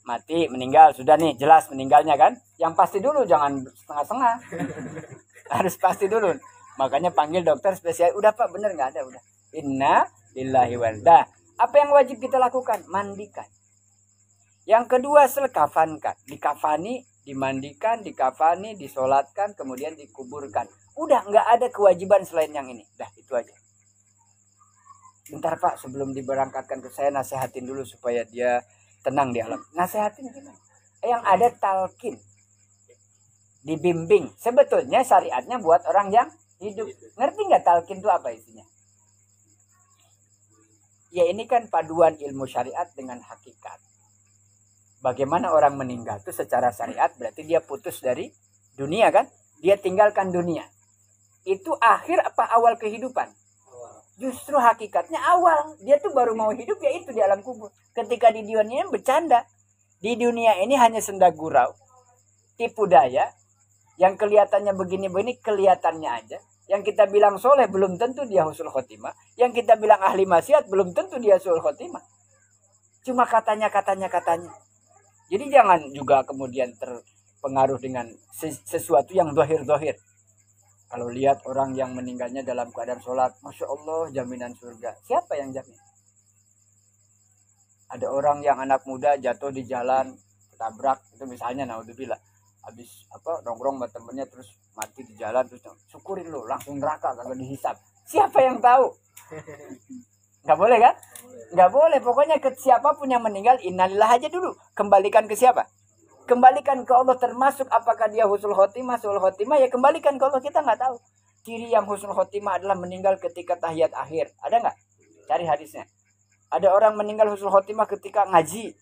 Mati, meninggal, sudah nih jelas meninggalnya kan? Yang pasti dulu, jangan setengah-setengah. Harus pasti dulu. Makanya panggil dokter spesial. Udah Pak, bener nggak ada? Udah. Inna lillahi wa inna. Apa yang wajib kita lakukan? Mandikan. Yang kedua, kafankan. Dikafani, dimandikan, dikafani, disolatkan, kemudian dikuburkan. Udah, nggak ada kewajiban selain yang ini. Dah, itu aja. Bentar Pak, sebelum diberangkatkan ke saya, nasihatin dulu supaya dia tenang di alam. Nasihatin gimana? Yang ada talqin. Dibimbing. Sebetulnya syariatnya buat orang yang hidup. Ngerti nggak talqin itu apa isinya? Ya ini kan paduan ilmu syariat dengan hakikat. Bagaimana orang meninggal itu secara syariat berarti dia putus dari dunia kan? Dia tinggalkan dunia. Itu akhir apa awal kehidupan? Justru hakikatnya awal. Dia tuh baru mau hidup ya itu di alam kubur. Ketika di dunia ini bercanda. Di dunia ini hanya senda gurau. Tipu daya. Yang kelihatannya begini-begini kelihatannya aja. Yang kita bilang soleh belum tentu dia husnul khotimah. Yang kita bilang ahli maksiat belum tentu dia husnul khotimah. Cuma katanya. Jadi jangan juga kemudian terpengaruh dengan sesuatu yang zahir-zahir. Kalau lihat orang yang meninggalnya dalam keadaan sholat, Masya Allah jaminan surga. Siapa yang jamin? Ada orang yang anak muda jatuh di jalan, ketabrak, itu misalnya naudzubillah. Habis nongkrong sama temennya terus mati di jalan, terus syukurin lo langsung neraka kagak dihisab. Siapa yang tahu? Nggak boleh kan? Nggak boleh. Pokoknya ke siapapun yang meninggal, innalillah aja dulu. Kembalikan ke siapa? Kembalikan ke Allah, termasuk apakah dia husnul khotimah, sul khotimah, ya kembalikan ke Allah. Kita nggak tahu. Ciri yang husnul khotimah adalah meninggal ketika tahiyat akhir. Ada nggak? Cari hadisnya. Ada orang meninggal husnul khotimah ketika ngaji.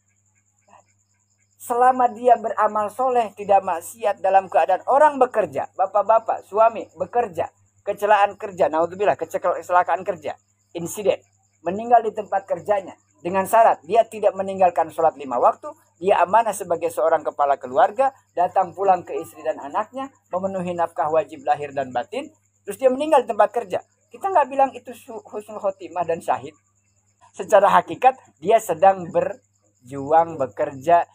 Selama dia beramal soleh, tidak maksiat dalam keadaan orang bekerja, bapak-bapak, suami bekerja, kecelakaan kerja, naudzubillah, kecelakaan kerja, insiden, meninggal di tempat kerjanya, dengan syarat dia tidak meninggalkan sholat 5 waktu, dia amanah sebagai seorang kepala keluarga, datang pulang ke istri dan anaknya, memenuhi nafkah wajib lahir dan batin, terus dia meninggal di tempat kerja. Kita nggak bilang itu husnul khotimah dan syahid. Secara hakikat dia sedang berjuang, bekerja,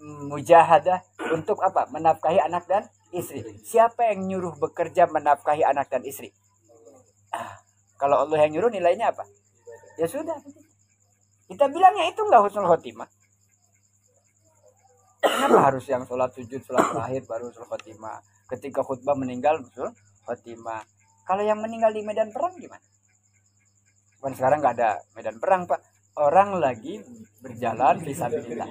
mujahadah untuk apa? Menafkahi anak dan istri. Siapa yang nyuruh bekerja menafkahi anak dan istri? Kalau Allah yang nyuruh nilainya apa? Ya sudah. Kita bilangnya itu nggak husnul khotimah. Kenapa harus yang sholat sujud, sholat terakhir baru husnul khotimah? Ketika khutbah meninggal husnul khotimah. Kalau yang meninggal di medan perang gimana? Kan sekarang nggak ada medan perang Pak. Orang lagi berjalan fisabilillah.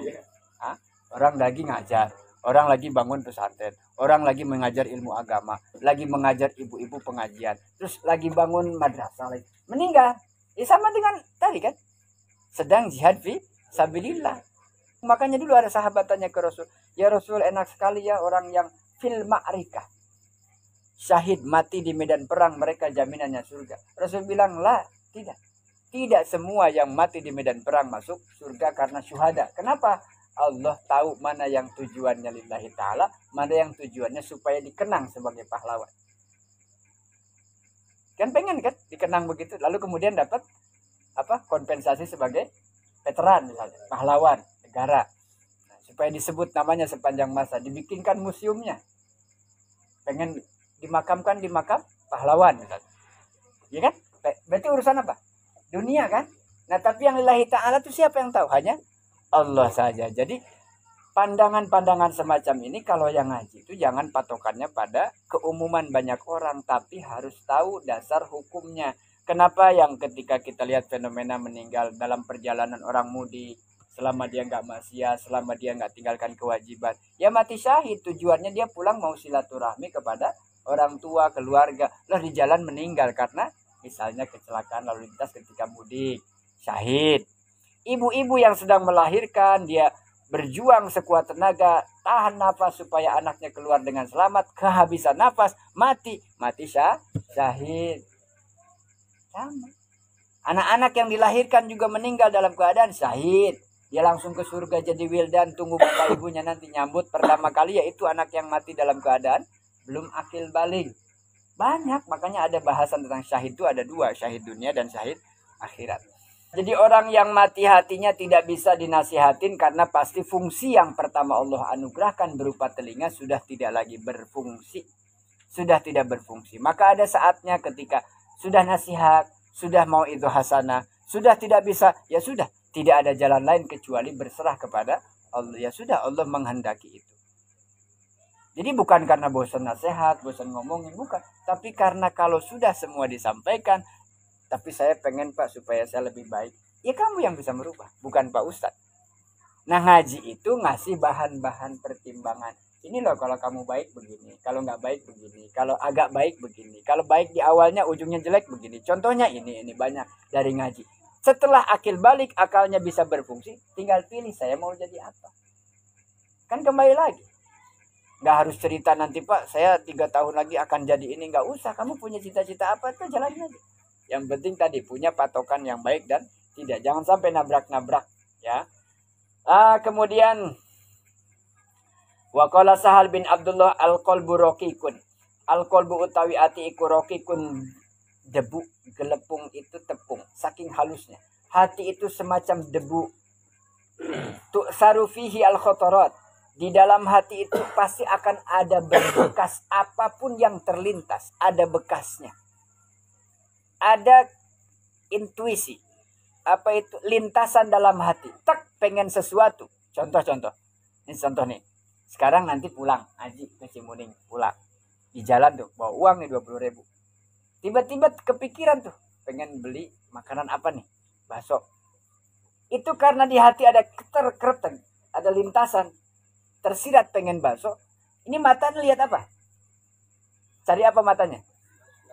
Orang lagi ngajar, orang lagi bangun pesantren, orang lagi mengajar ilmu agama, lagi mengajar ibu-ibu pengajian, terus lagi bangun madrasah lagi. Meninggal. Ya sama dengan tadi kan. Sedang jihad fi sabilillah. Makanya dulu ada sahabat tanya ke Rasul, ya Rasul, enak sekali ya orang yang fil ma'rikah, syahid mati di medan perang, mereka jaminannya surga. Rasul bilang, lah, tidak. Tidak semua yang mati di medan perang masuk surga karena syuhada. Kenapa? Allah tahu mana yang tujuannya lillahi ta'ala, mana yang tujuannya supaya dikenang sebagai pahlawan. Kan pengen kan dikenang begitu, lalu kemudian dapat apa? Kompensasi sebagai veteran misalnya, pahlawan negara. Nah, supaya disebut namanya sepanjang masa, dibikinkan museumnya. Pengen dimakamkan di makam pahlawan misalnya. Ya kan? Berarti urusan apa? Dunia kan? Nah, tapi yang lillahi ta'ala itu siapa yang tahu? Hanya Allah saja. Jadi pandangan-pandangan semacam ini kalau yang ngaji itu jangan patokannya pada keumuman banyak orang, tapi harus tahu dasar hukumnya. Kenapa yang ketika kita lihat fenomena meninggal dalam perjalanan orang mudik, selama dia nggak maksiat, selama dia nggak tinggalkan kewajiban, ya mati syahid. Tujuannya dia pulang mau silaturahmi kepada orang tua, keluarga. Lah di jalan meninggal karena misalnya kecelakaan lalu lintas ketika mudik, syahid. Ibu-ibu yang sedang melahirkan, dia berjuang sekuat tenaga, tahan nafas supaya anaknya keluar dengan selamat, kehabisan nafas, mati syahid. Sama. Anak-anak yang dilahirkan juga meninggal dalam keadaan syahid. Dia langsung ke surga jadi wildan, tunggu bapak ibunya nanti nyambut pertama kali, yaitu anak yang mati dalam keadaan belum akil balik. Banyak, makanya ada bahasan tentang syahid itu ada dua, syahid dunia dan syahid akhirat. Jadi orang yang mati hatinya tidak bisa dinasihatin karena pasti fungsi yang pertama Allah anugerahkan berupa telinga sudah tidak lagi berfungsi. Sudah tidak berfungsi. Maka ada saatnya ketika sudah nasihat, sudah mau itu hasanah, sudah tidak bisa, ya sudah. Tidak ada jalan lain kecuali berserah kepada Allah. Ya sudah, Allah menghendaki itu. Jadi bukan karena bosan nasihat, bosan ngomongin, bukan. Tapi karena kalau sudah semua disampaikan, tapi saya pengen Pak supaya saya lebih baik. Ya kamu yang bisa merubah, bukan Pak Ustadz. Nah ngaji itu ngasih bahan-bahan pertimbangan. Ini loh kalau kamu baik begini, kalau nggak baik begini, kalau agak baik begini, kalau baik di awalnya ujungnya jelek begini. Contohnya ini banyak dari ngaji. Setelah akil balik, akalnya bisa berfungsi, tinggal pilih saya mau jadi apa. Kan kembali lagi. Nggak harus cerita nanti Pak, saya 3 tahun lagi akan jadi ini. Nggak usah, kamu punya cita-cita apa, itu jalanin aja. Yang penting tadi punya patokan yang baik dan tidak. Jangan sampai nabrak-nabrak. Ya. Kemudian waqala Sahal bin Abdullah al-qalbu raqiqun. Al-qalbu utawi ati iku raqiqun, debu, gelepung itu tepung, saking halusnya. Hati itu semacam debu. Tu'saru fihi al-khotorat. Di dalam hati itu pasti akan ada bekas apapun yang terlintas, ada bekasnya. Ada intuisi. Apa itu? Lintasan dalam hati. Tak pengen sesuatu. Contoh-contoh. Ini contoh nih. Sekarang nanti pulang. Haji ke Cimuning. Pulang. Di jalan tuh. Bawa uang nih 20.000. Tiba-tiba kepikiran tuh. Pengen beli makanan apa nih? Bakso. Itu karena di hati ada keter-kereteng. Ada lintasan. Tersirat pengen bakso. Ini mata lihat apa? Cari apa matanya?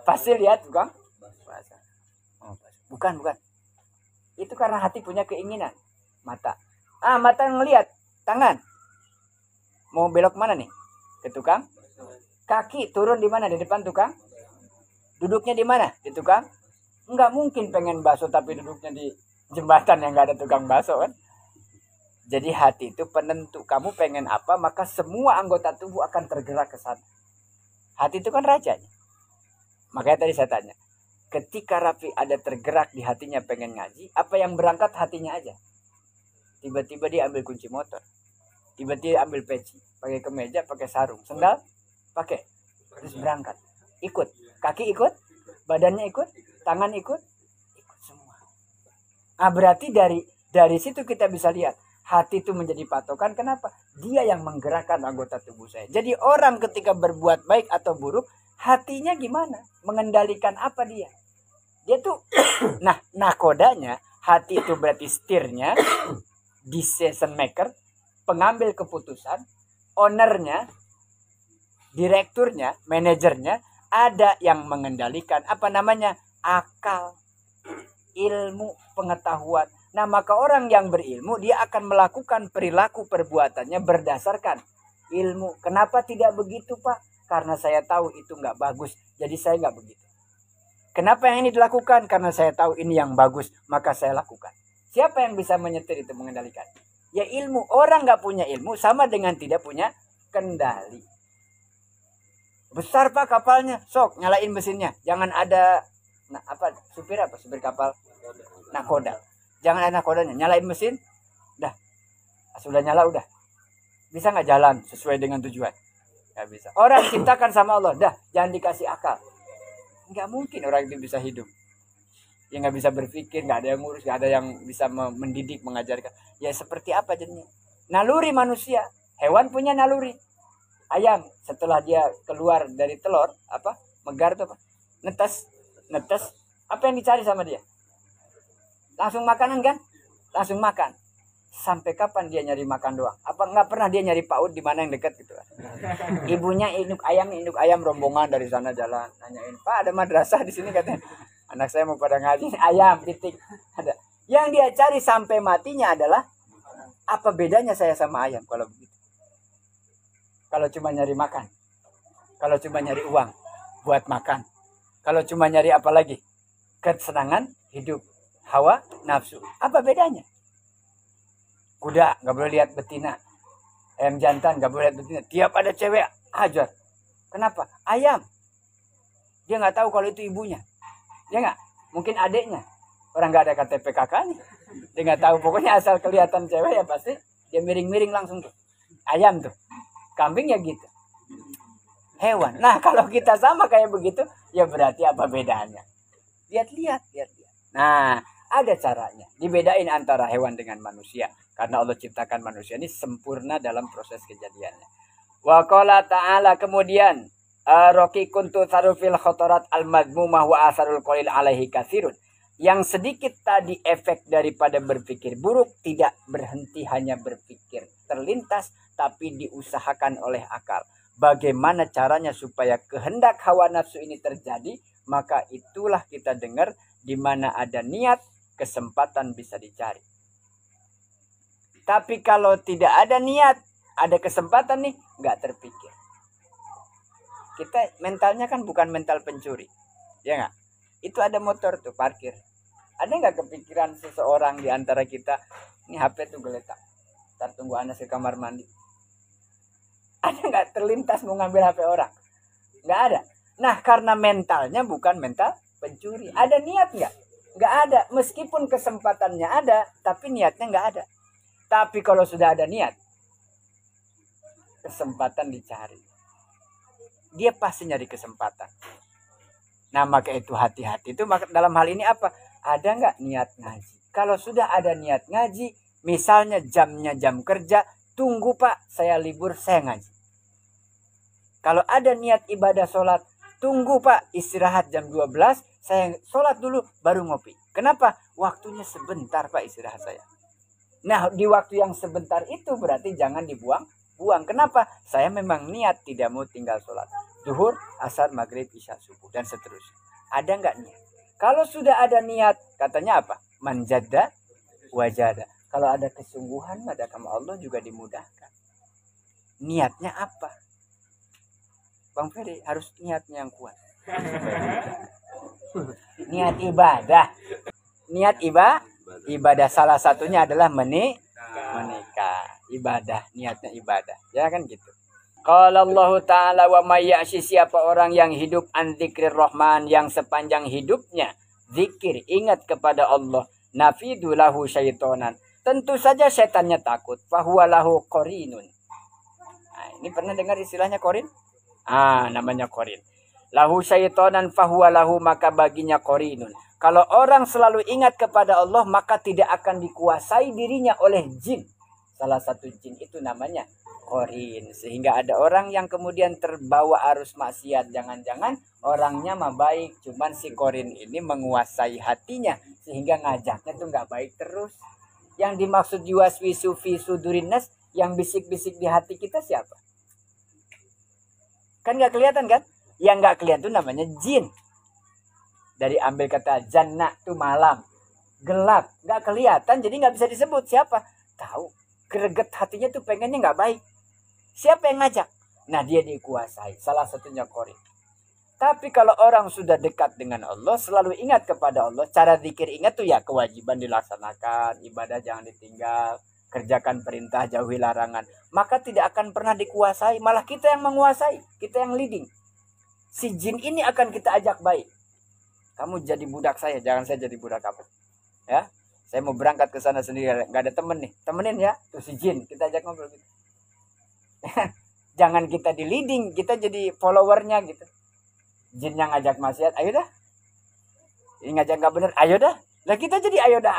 Pasti lihat tukang bakso. Oh, bukan. Itu karena hati punya keinginan. Mata. Mata ngelihat. Tangan. Mau belok mana nih? Ke tukang. Kaki turun di mana? Di depan tukang. Duduknya di mana? Di tukang. Enggak mungkin pengen bakso tapi duduknya di jembatan yang enggak ada tukang bakso kan. Jadi hati itu penentu. Kamu pengen apa, maka semua anggota tubuh akan tergerak ke sana. Hati itu kan rajanya. Makanya tadi saya tanya. Ketika Rafi ada tergerak di hatinya pengen ngaji, apa yang berangkat hatinya aja. Tiba-tiba dia ambil kunci motor. Tiba-tiba ambil peci. Pakai kemeja, pakai sarung. Sendal, pakai. Terus berangkat. Ikut. Kaki ikut. Badannya ikut. Tangan ikut. Ikut semua. Berarti dari situ kita bisa lihat. Hati itu menjadi patokan. Kenapa? Dia yang menggerakkan anggota tubuh saya. Jadi orang ketika berbuat baik atau buruk, hatinya gimana? Mengendalikan apa dia? Dia tuh, nah nakodanya, hati itu berarti setirnya, decision maker, pengambil keputusan, ownernya, direkturnya, manajernya, ada yang mengendalikan, apa namanya? Akal, ilmu, pengetahuan. Nah, maka orang yang berilmu dia akan melakukan perilaku perbuatannya berdasarkan ilmu. Kenapa tidak begitu, Pak? Karena saya tahu itu nggak bagus, jadi saya nggak begitu. Kenapa yang ini dilakukan? Karena saya tahu ini yang bagus, maka saya lakukan. Siapa yang bisa menyetir itu, mengendalikan? Ya ilmu. Orang nggak punya ilmu sama dengan tidak punya kendali. Besar, Pak, kapalnya, sok nyalain mesinnya. Jangan ada supir kapal nakoda. Jangan ada nakodanya, nyalain mesin. Dah. Sudah nyala udah. Bisa nggak jalan sesuai dengan tujuan? Nggak bisa. Orang ciptakan sama Allah, dah, jangan dikasih akal. Nggak mungkin orang itu bisa hidup. Ya nggak bisa berpikir, nggak ada yang ngurus, nggak ada yang bisa mendidik, mengajarkan. Ya seperti apa jadinya? Naluri manusia. Hewan punya naluri. Ayam setelah dia keluar dari telur, megar tuh apa? Netes. Apa yang dicari sama dia? Langsung makanan kan? Langsung makan. Sampai kapan dia nyari makan doang? Apa nggak pernah dia nyari PAUD di mana yang dekat gitu? Ibunya induk ayam rombongan dari sana jalan, nanyain, Pak ada madrasah di sini katanya. Anak saya mau pada ngaji, ayam titik. Ada. Yang dia cari sampai matinya adalah apa bedanya saya sama ayam kalau begitu? Kalau cuma nyari makan, kalau cuma nyari uang buat makan, kalau cuma nyari apa lagi? Kesenangan hidup. Hawa nafsu. Apa bedanya? Kuda nggak boleh lihat betina. Ayam jantan nggak boleh lihat betina. Tiap ada cewek hajar. Kenapa? Ayam. Dia nggak tahu kalau itu ibunya. Dia nggak. Mungkin adiknya. Orang nggak ada KTP kakaknya. Dia nggak tahu. Pokoknya asal kelihatan cewek ya pasti dia miring-miring langsung tuh. Ayam tuh. Kambing ya gitu. Hewan. Nah kalau kita sama kayak begitu, ya berarti apa bedanya? Lihat. Nah, ada caranya. Dibedain antara hewan dengan manusia. Karena Allah ciptakan manusia ini sempurna dalam proses kejadiannya. Wa qala ta'ala, kemudian Roki kuntu sarufil khotorat al-madmumah wa asarul qalil alaihi katsirun. Yang sedikit tadi efek daripada berpikir buruk tidak berhenti hanya berpikir terlintas, tapi diusahakan oleh akal. Bagaimana caranya supaya kehendak hawa nafsu ini terjadi? Maka itulah kita dengar, di mana ada niat, kesempatan bisa dicari. Tapi kalau tidak ada niat, ada kesempatan nih, nggak terpikir. Kita mentalnya kan bukan mental pencuri, ya nggak? Itu ada motor tuh parkir. Ada nggak kepikiran seseorang di antara kita, ini HP tuh geletak, ntar tunggu anak ke kamar mandi. Ada nggak terlintas mau ngambil HP orang? Nggak ada. Nah karena mentalnya bukan mental pencuri. Ada niat nggak? Nggak ada. Meskipun kesempatannya ada, tapi niatnya nggak ada. Tapi kalau sudah ada niat, kesempatan dicari. Dia pasti nyari kesempatan. Nah maka itu hati-hati. Itu dalam hal ini apa? Ada nggak niat ngaji? Kalau sudah ada niat ngaji, misalnya jamnya jam kerja, tunggu Pak, saya libur, saya ngaji. Kalau ada niat ibadah sholat, tunggu Pak, istirahat jam 12, saya sholat dulu, baru ngopi. Kenapa? Waktunya sebentar Pak istirahat saya. Nah, di waktu yang sebentar itu berarti jangan dibuang-buang. Kenapa? Saya memang niat tidak mau tinggal sholat. Zuhur, asar, maghrib, isya, subuh, dan seterusnya. Ada nggak niat? Kalau sudah ada niat, katanya apa? Manjada, wajada. Kalau ada kesungguhan, maka Allah juga dimudahkan. Niatnya apa? Bang Ferry harus niatnya yang kuat. Niat ibadah. Niat ibadah salah satunya adalah menikah. Ibadah, niatnya ibadah. Ya kan gitu. Qala Allah Ta'ala wa may ya'si, siapa orang yang hidup an dzikrir rahman, yang sepanjang hidupnya zikir, ingat kepada Allah, nafidu lahu syaitonan, tentu saja setannya takut, fahuwa lahu qarinun. Nah, ini pernah dengar istilahnya qarin? Namanya qarin. Lahu syaitonan fahuwa lahu, maka baginya qarinun. Kalau orang selalu ingat kepada Allah, maka tidak akan dikuasai dirinya oleh jin. Salah satu jin itu namanya qarin. Sehingga ada orang yang kemudian terbawa arus maksiat. Jangan-jangan orangnya mah baik, cuman si qarin ini menguasai hatinya sehingga ngajaknya tuh nggak baik terus. Yang dimaksud yuwaswisu fi sudurin nas, yang bisik-bisik di hati kita siapa? Kan nggak kelihatan kan? Yang nggak kelihatan itu namanya jin. Dari ambil kata jannah itu malam. gelap, nggak kelihatan, jadi nggak bisa disebut siapa. Tahu, greget hatinya tuh pengennya nggak baik. Siapa yang ngajak? Nah, dia dikuasai. Salah satunya Qori. Tapi kalau orang sudah dekat dengan Allah, selalu ingat kepada Allah. Cara zikir ingat tuh ya kewajiban dilaksanakan, ibadah jangan ditinggal, kerjakan perintah, jauhi larangan. Maka tidak akan pernah dikuasai, malah kita yang menguasai, kita yang leading. Si jin ini akan kita ajak baik. Kamu jadi budak saya, jangan saya jadi budak kamu. Ya, saya mau berangkat ke sana sendiri, nggak ada temen nih, temenin ya. Tuh si jin, kita ajak ngobrol gitu. Jangan kita di leading, kita jadi followernya gitu. Jin yang ngajak maksiat, ayo dah. Ini ngajak nggak bener, ayo dah. Lah kita jadi ayo dah.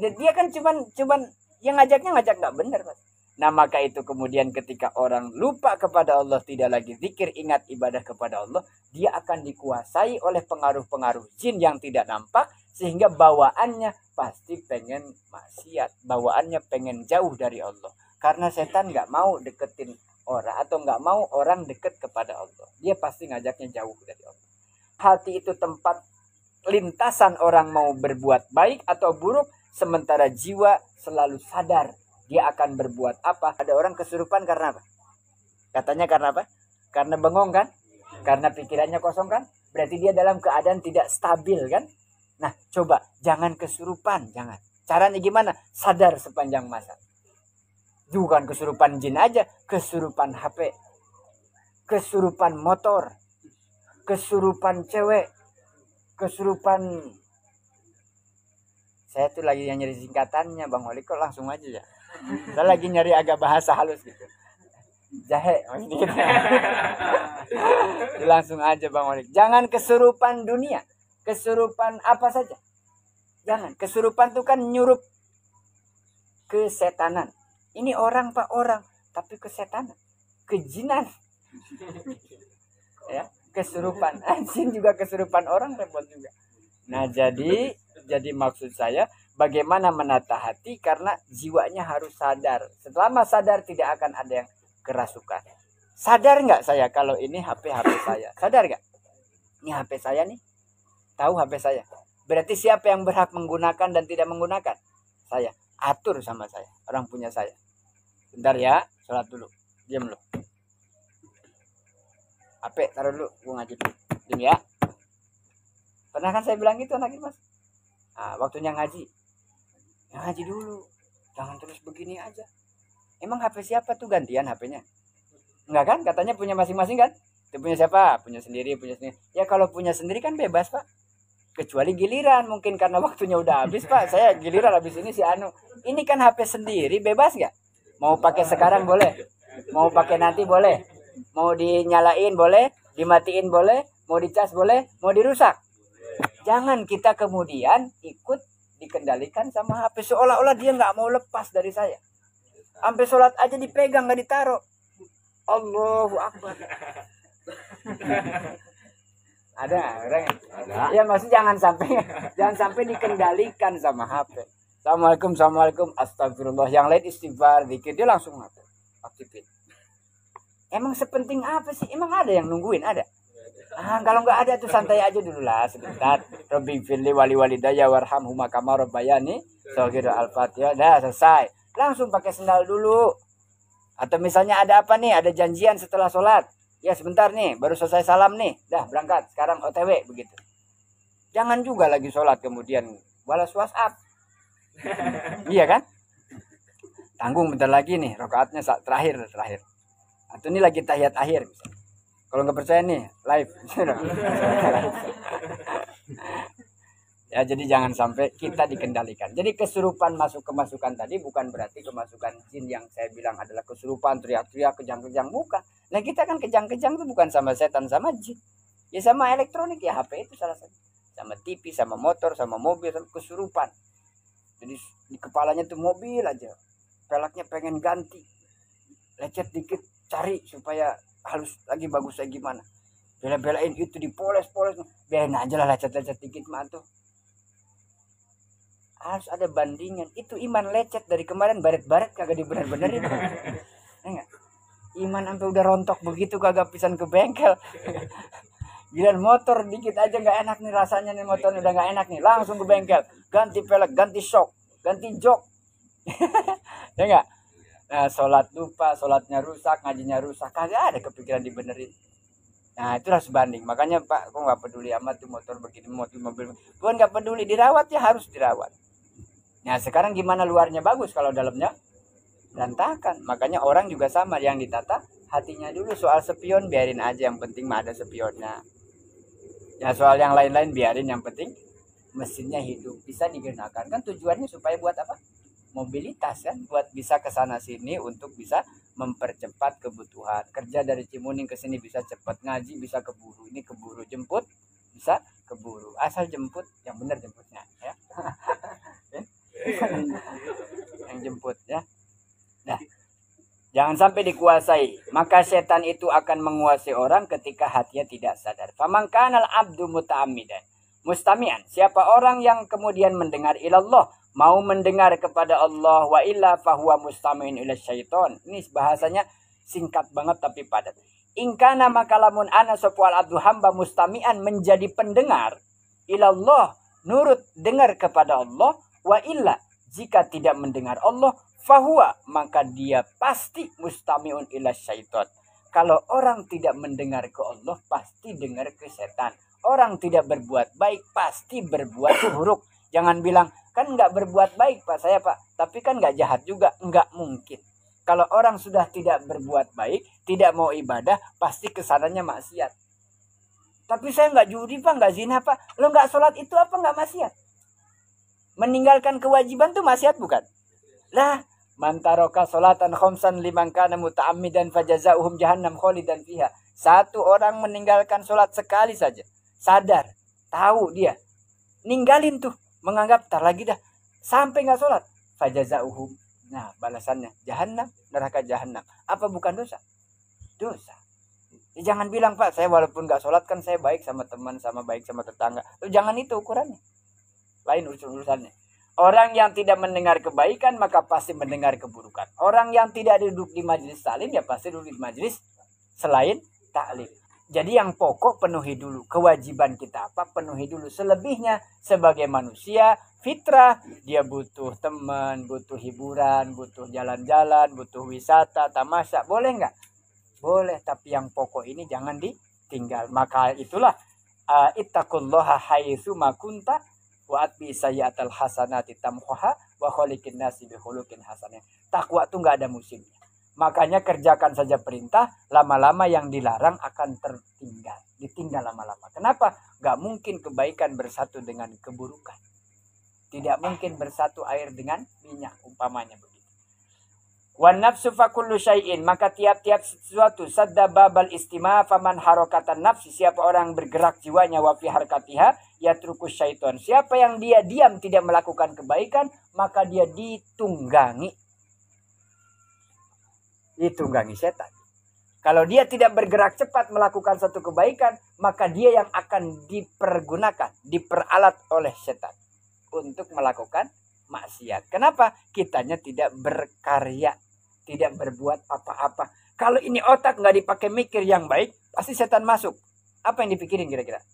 Dia kan cuman yang ngajak nggak bener, Mas. Nah, maka itu kemudian ketika orang lupa kepada Allah, tidak lagi zikir, ingat ibadah kepada Allah, dia akan dikuasai oleh pengaruh-pengaruh jin yang tidak nampak, sehingga bawaannya pasti pengen maksiat, bawaannya pengen jauh dari Allah. Karena setan nggak mau deketin orang atau nggak mau orang deket kepada Allah. Dia pasti ngajaknya jauh dari Allah. Hati itu tempat lintasan orang mau berbuat baik atau buruk, sementara jiwa selalu sadar dia akan berbuat apa. Ada orang kesurupan karena apa? Katanya karena apa? Karena bengong kan? Karena pikirannya kosong kan? Berarti dia dalam keadaan tidak stabil kan? Nah, coba jangan kesurupan, jangan. Caranya gimana? Sadar sepanjang masa. Bukan kesurupan jin aja, kesurupan HP, kesurupan motor, kesurupan cewek, kesurupan. Saya tuh lagi nyari singkatannya, Bang Wali, kok langsung aja ya. Saya lagi nyari agak bahasa halus gitu. Jahe maksudnya gitu. Langsung aja Bang Wali. Jangan kesurupan dunia, kesurupan apa saja. Jangan, kesurupan tuh kan nyurup kesetanan. Ini orang Pak, orang, tapi kesetanan, kejinan. Ya, kesurupan. Jin juga kesurupan orang, repot juga. Nah, jadi maksud saya bagaimana menata hati, karena jiwanya harus sadar. Selama sadar tidak akan ada yang kerasukan. Sadar nggak saya kalau ini HP saya? Sadar nggak? Ini HP saya nih. Tahu HP saya. Berarti siapa yang berhak menggunakan dan tidak menggunakan? Saya. Atur sama saya. Orang punya saya. Bentar ya, sholat dulu. Diam dulu. HP taruh dulu, gua ngaji dulu. Diam ya. Pernah kan saya bilang gitu anaknya, Mas? Nah, waktunya ngaji. Ya, ngaji dulu. Jangan terus begini aja. Emang HP siapa tuh gantian HP-nya? Enggak kan? Katanya punya masing-masing kan? Itu punya siapa? Punya sendiri. Ya kalau punya sendiri kan bebas, Pak. Kecuali giliran, mungkin karena waktunya udah habis, Pak. Saya giliran habis ini si Anu. Ini kan HP sendiri, bebas nggak? Mau pakai sekarang boleh. Mau pakai nanti boleh. Mau dinyalain boleh, dimatiin boleh, mau dicas boleh, mau dirusak. Jangan kita kemudian ikut dikendalikan sama HP seolah-olah dia nggak mau lepas dari saya. Sampai sholat aja dipegang, nggak ditaruh. Allahu Akbar. Ada orang? Ada. Ya maksud jangan sampai dikendalikan sama HP. Assalamualaikum, astagfirullah. Yang lain istighfar, zikir, dia langsung aktifin. Emang sepenting apa sih? Emang ada yang nungguin? Ada? Kalau nggak ada tuh santai aja dulu lah sebentar. Rabbi firli wali walidayya warhamhuma kama rabbayani shaghira. Al-Fatihah. Dah selesai. Langsung pakai sendal dulu. Atau misalnya ada apa nih? Ada janjian setelah sholat. Ya sebentar nih, baru selesai salam nih. Dah berangkat. Sekarang OTW begitu. Jangan juga lagi sholat kemudian balas WhatsApp. Iya kan? Tanggung bentar lagi nih, rakaatnya terakhir. Atau ini lagi tahiyat akhir. Kalau nggak percaya nih, live. Ya, jadi jangan sampai kita dikendalikan. Jadi kesurupan masuk kemasukan tadi bukan berarti kemasukan jin yang saya bilang adalah kesurupan, teriak-teriak, kejang-kejang, bukan. Nah, kita kan kejang-kejang itu bukan sama setan, sama jin. Ya sama elektronik, ya HP itu salah satu. Sama TV, sama motor, sama mobil, sama kesurupan. Jadi di kepalanya tuh mobil aja. Pelaknya pengen ganti. Lecet dikit, cari supaya halus lagi, bagus lagi gimana. Bela-belain itu dipoles-poles. Biarin aja lah lecet-lecet dikit mah tuh. Harus ada bandingan. Itu iman lecet dari kemarin baret-baret kagak dibener-benerin. Enggak. Iman sampai udah rontok begitu kagak pisan ke bengkel. Giliran motor dikit aja nggak enak nih rasanya nih, motor udah nggak enak nih, langsung ke bengkel, ganti pelek, ganti shock, ganti jok. Ya nggak? Nah, sholat lupa, sholatnya rusak, ngajinya rusak, kagak ada kepikiran dibenerin. Nah, itulah sebanding. Makanya Pak, kok nggak peduli amat tuh motor begini, mobil. Bukan nggak peduli, dirawat ya harus dirawat. Nah, sekarang gimana luarnya bagus kalau dalamnya berantakan. Makanya orang juga sama, yang ditata hatinya dulu. Soal spion biarin aja, yang penting mah ada spionnya. Ya soal yang lain-lain biarin, yang penting mesinnya hidup, bisa digunakan. Kan tujuannya supaya buat apa? Mobilitas kan, buat bisa ke sana sini untuk bisa mempercepat kebutuhan. Kerja dari Cimuning ke sini bisa cepat, ngaji bisa keburu, ini keburu, jemput bisa keburu. Asal jemput yang benar jemputnya ya. Yang jemput ya. Nah, jangan sampai dikuasai. Maka setan itu akan menguasai orang ketika hatinya tidak sadar. Faman kanal abdu muta'ammidan mustami'an. Siapa orang yang kemudian mendengar ilallah, mau mendengar kepada Allah, wa illa fahuwa mustami'in ila syaiton. Ini bahasanya singkat banget tapi padat. Ingkana makalamun ana sopwal abdu hamba mustami'an, menjadi pendengar ilallah, nurut dengar kepada Allah, wa illa jika tidak mendengar Allah, fahuwa maka dia pasti mustami'un ila syaiton. Kalau orang tidak mendengar ke Allah, pasti dengar ke setan. Orang tidak berbuat baik, pasti berbuat buruk. Jangan bilang, kan nggak berbuat baik Pak saya Pak, tapi kan nggak jahat juga. Nggak mungkin. Kalau orang sudah tidak berbuat baik, tidak mau ibadah, pasti kesananya maksiat. Tapi saya nggak judi Pak, nggak zina Pak. Lo nggak sholat itu apa nggak maksiat? Meninggalkan kewajiban tuh maksiat bukan? Lah, mantaroka sholatan khomsan liman kana muta'ammidan fajazauhum jahannam kholidan fiha. Satu orang meninggalkan sholat sekali saja, sadar, tahu dia, ninggalin tuh, menganggap tar lagi dah, sampai nggak sholat, fajazauhum. Nah, balasannya jahannam, neraka jahannam. Apa bukan dosa? Dosa. Ya, jangan bilang Pak, saya walaupun nggak sholat kan saya baik sama teman, sama baik sama tetangga. Loh, jangan itu ukurannya. Lain urusannya. Orang yang tidak mendengar kebaikan maka pasti mendengar keburukan. Orang yang tidak duduk di majelis taklim ya pasti duduk di majelis selain taklim. Jadi yang pokok penuhi dulu. Kewajiban kita apa? Penuhi dulu. Selebihnya sebagai manusia fitrah, dia butuh teman, butuh hiburan, butuh jalan-jalan, butuh wisata, tamasya. Boleh nggak? Boleh, tapi yang pokok ini jangan ditinggal. Maka itulah ittaqullaha haitsu ma kunta wa atbi sayyi'atal hasanati tamhuha wa khaliqin nasi bi khuluqin hasanah. Takwa itu enggak ada musimnya. Makanya kerjakan saja perintah, lama-lama yang dilarang akan tertinggal, ditinggal lama-lama. Kenapa? Enggak mungkin kebaikan bersatu dengan keburukan. Tidak mungkin bersatu air dengan minyak, umpamanya begitu. Wan nafsu fa kullu syai'in, maka tiap-tiap sesuatu sadda babal istima faman harakatan nafsi, siapa orang bergerak jiwanya wa fi harakatiha yatrukus syaiton. Siapa yang dia diam tidak melakukan kebaikan, maka dia ditunggangi. Ditunggangi setan. Kalau dia tidak bergerak cepat melakukan satu kebaikan, maka dia yang akan dipergunakan, diperalat oleh setan untuk melakukan maksiat. Kenapa? Kitanya tidak berkarya, tidak berbuat apa-apa. Kalau ini otak nggak dipakai mikir yang baik, pasti setan masuk. Apa yang dipikirin kira-kira?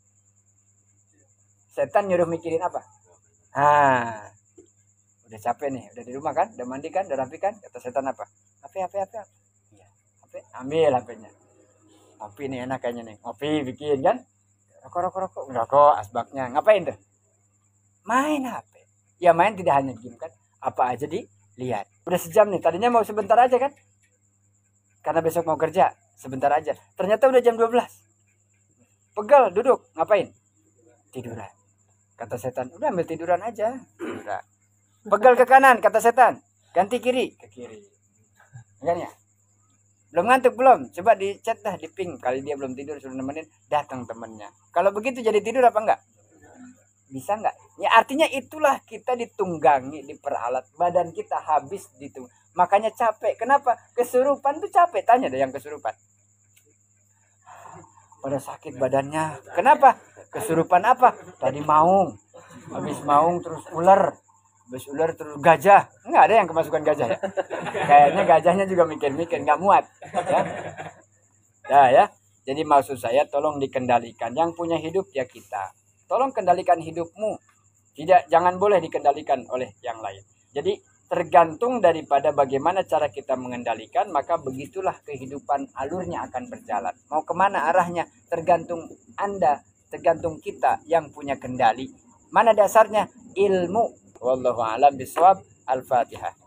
Setan nyuruh mikirin apa? Udah capek nih, udah di rumah kan, udah mandi kan, udah rapi kan, kata setan apa? HP. Iya, HP, ambil HP-nya. Ngopi nih enak kayaknya nih, ngopi bikin kan? Rokok, asbaknya, ngapain tuh? Main HP. Ya main tidak hanya game kan, apa aja dilihat. Udah sejam nih, tadinya mau sebentar aja kan? Karena besok mau kerja, sebentar aja. Ternyata udah jam 12. Pegel, duduk, ngapain? Tiduran. Kata setan, udah ambil tiduran aja. Tiduran. Pegal ke kanan, kata setan. Ganti kiri, ke kiri. Enggak ya? Belum ngantuk belum? Coba di chat dah, di ping. Kali dia belum tidur, suruh nemenin, datang temennya. Kalau begitu jadi tidur apa enggak? Bisa enggak? Ya artinya itulah kita ditunggangi, diperalat. Badan kita habis ditung. Makanya capek. Kenapa? Kesurupan tuh capek. Tanya deh yang kesurupan. Pada sakit badannya. Kenapa? Kesurupan apa? Tadi maung. Habis maung terus ular. Habis ular terus gajah. Enggak ada yang kemasukan gajah ya. Kayaknya gajahnya juga mikir-mikir. Enggak muat. Ya. Nah ya. Jadi maksud saya tolong dikendalikan. Yang punya hidup ya kita. Tolong kendalikan hidupmu. Jangan boleh dikendalikan oleh yang lain. Jadi tergantung daripada bagaimana cara kita mengendalikan, maka begitulah kehidupan alurnya akan berjalan. Mau kemana arahnya tergantung Anda, tergantung kita yang punya kendali. Mana dasarnya? Ilmu. Wallahu a'lam bishawab. Al-Fatihah.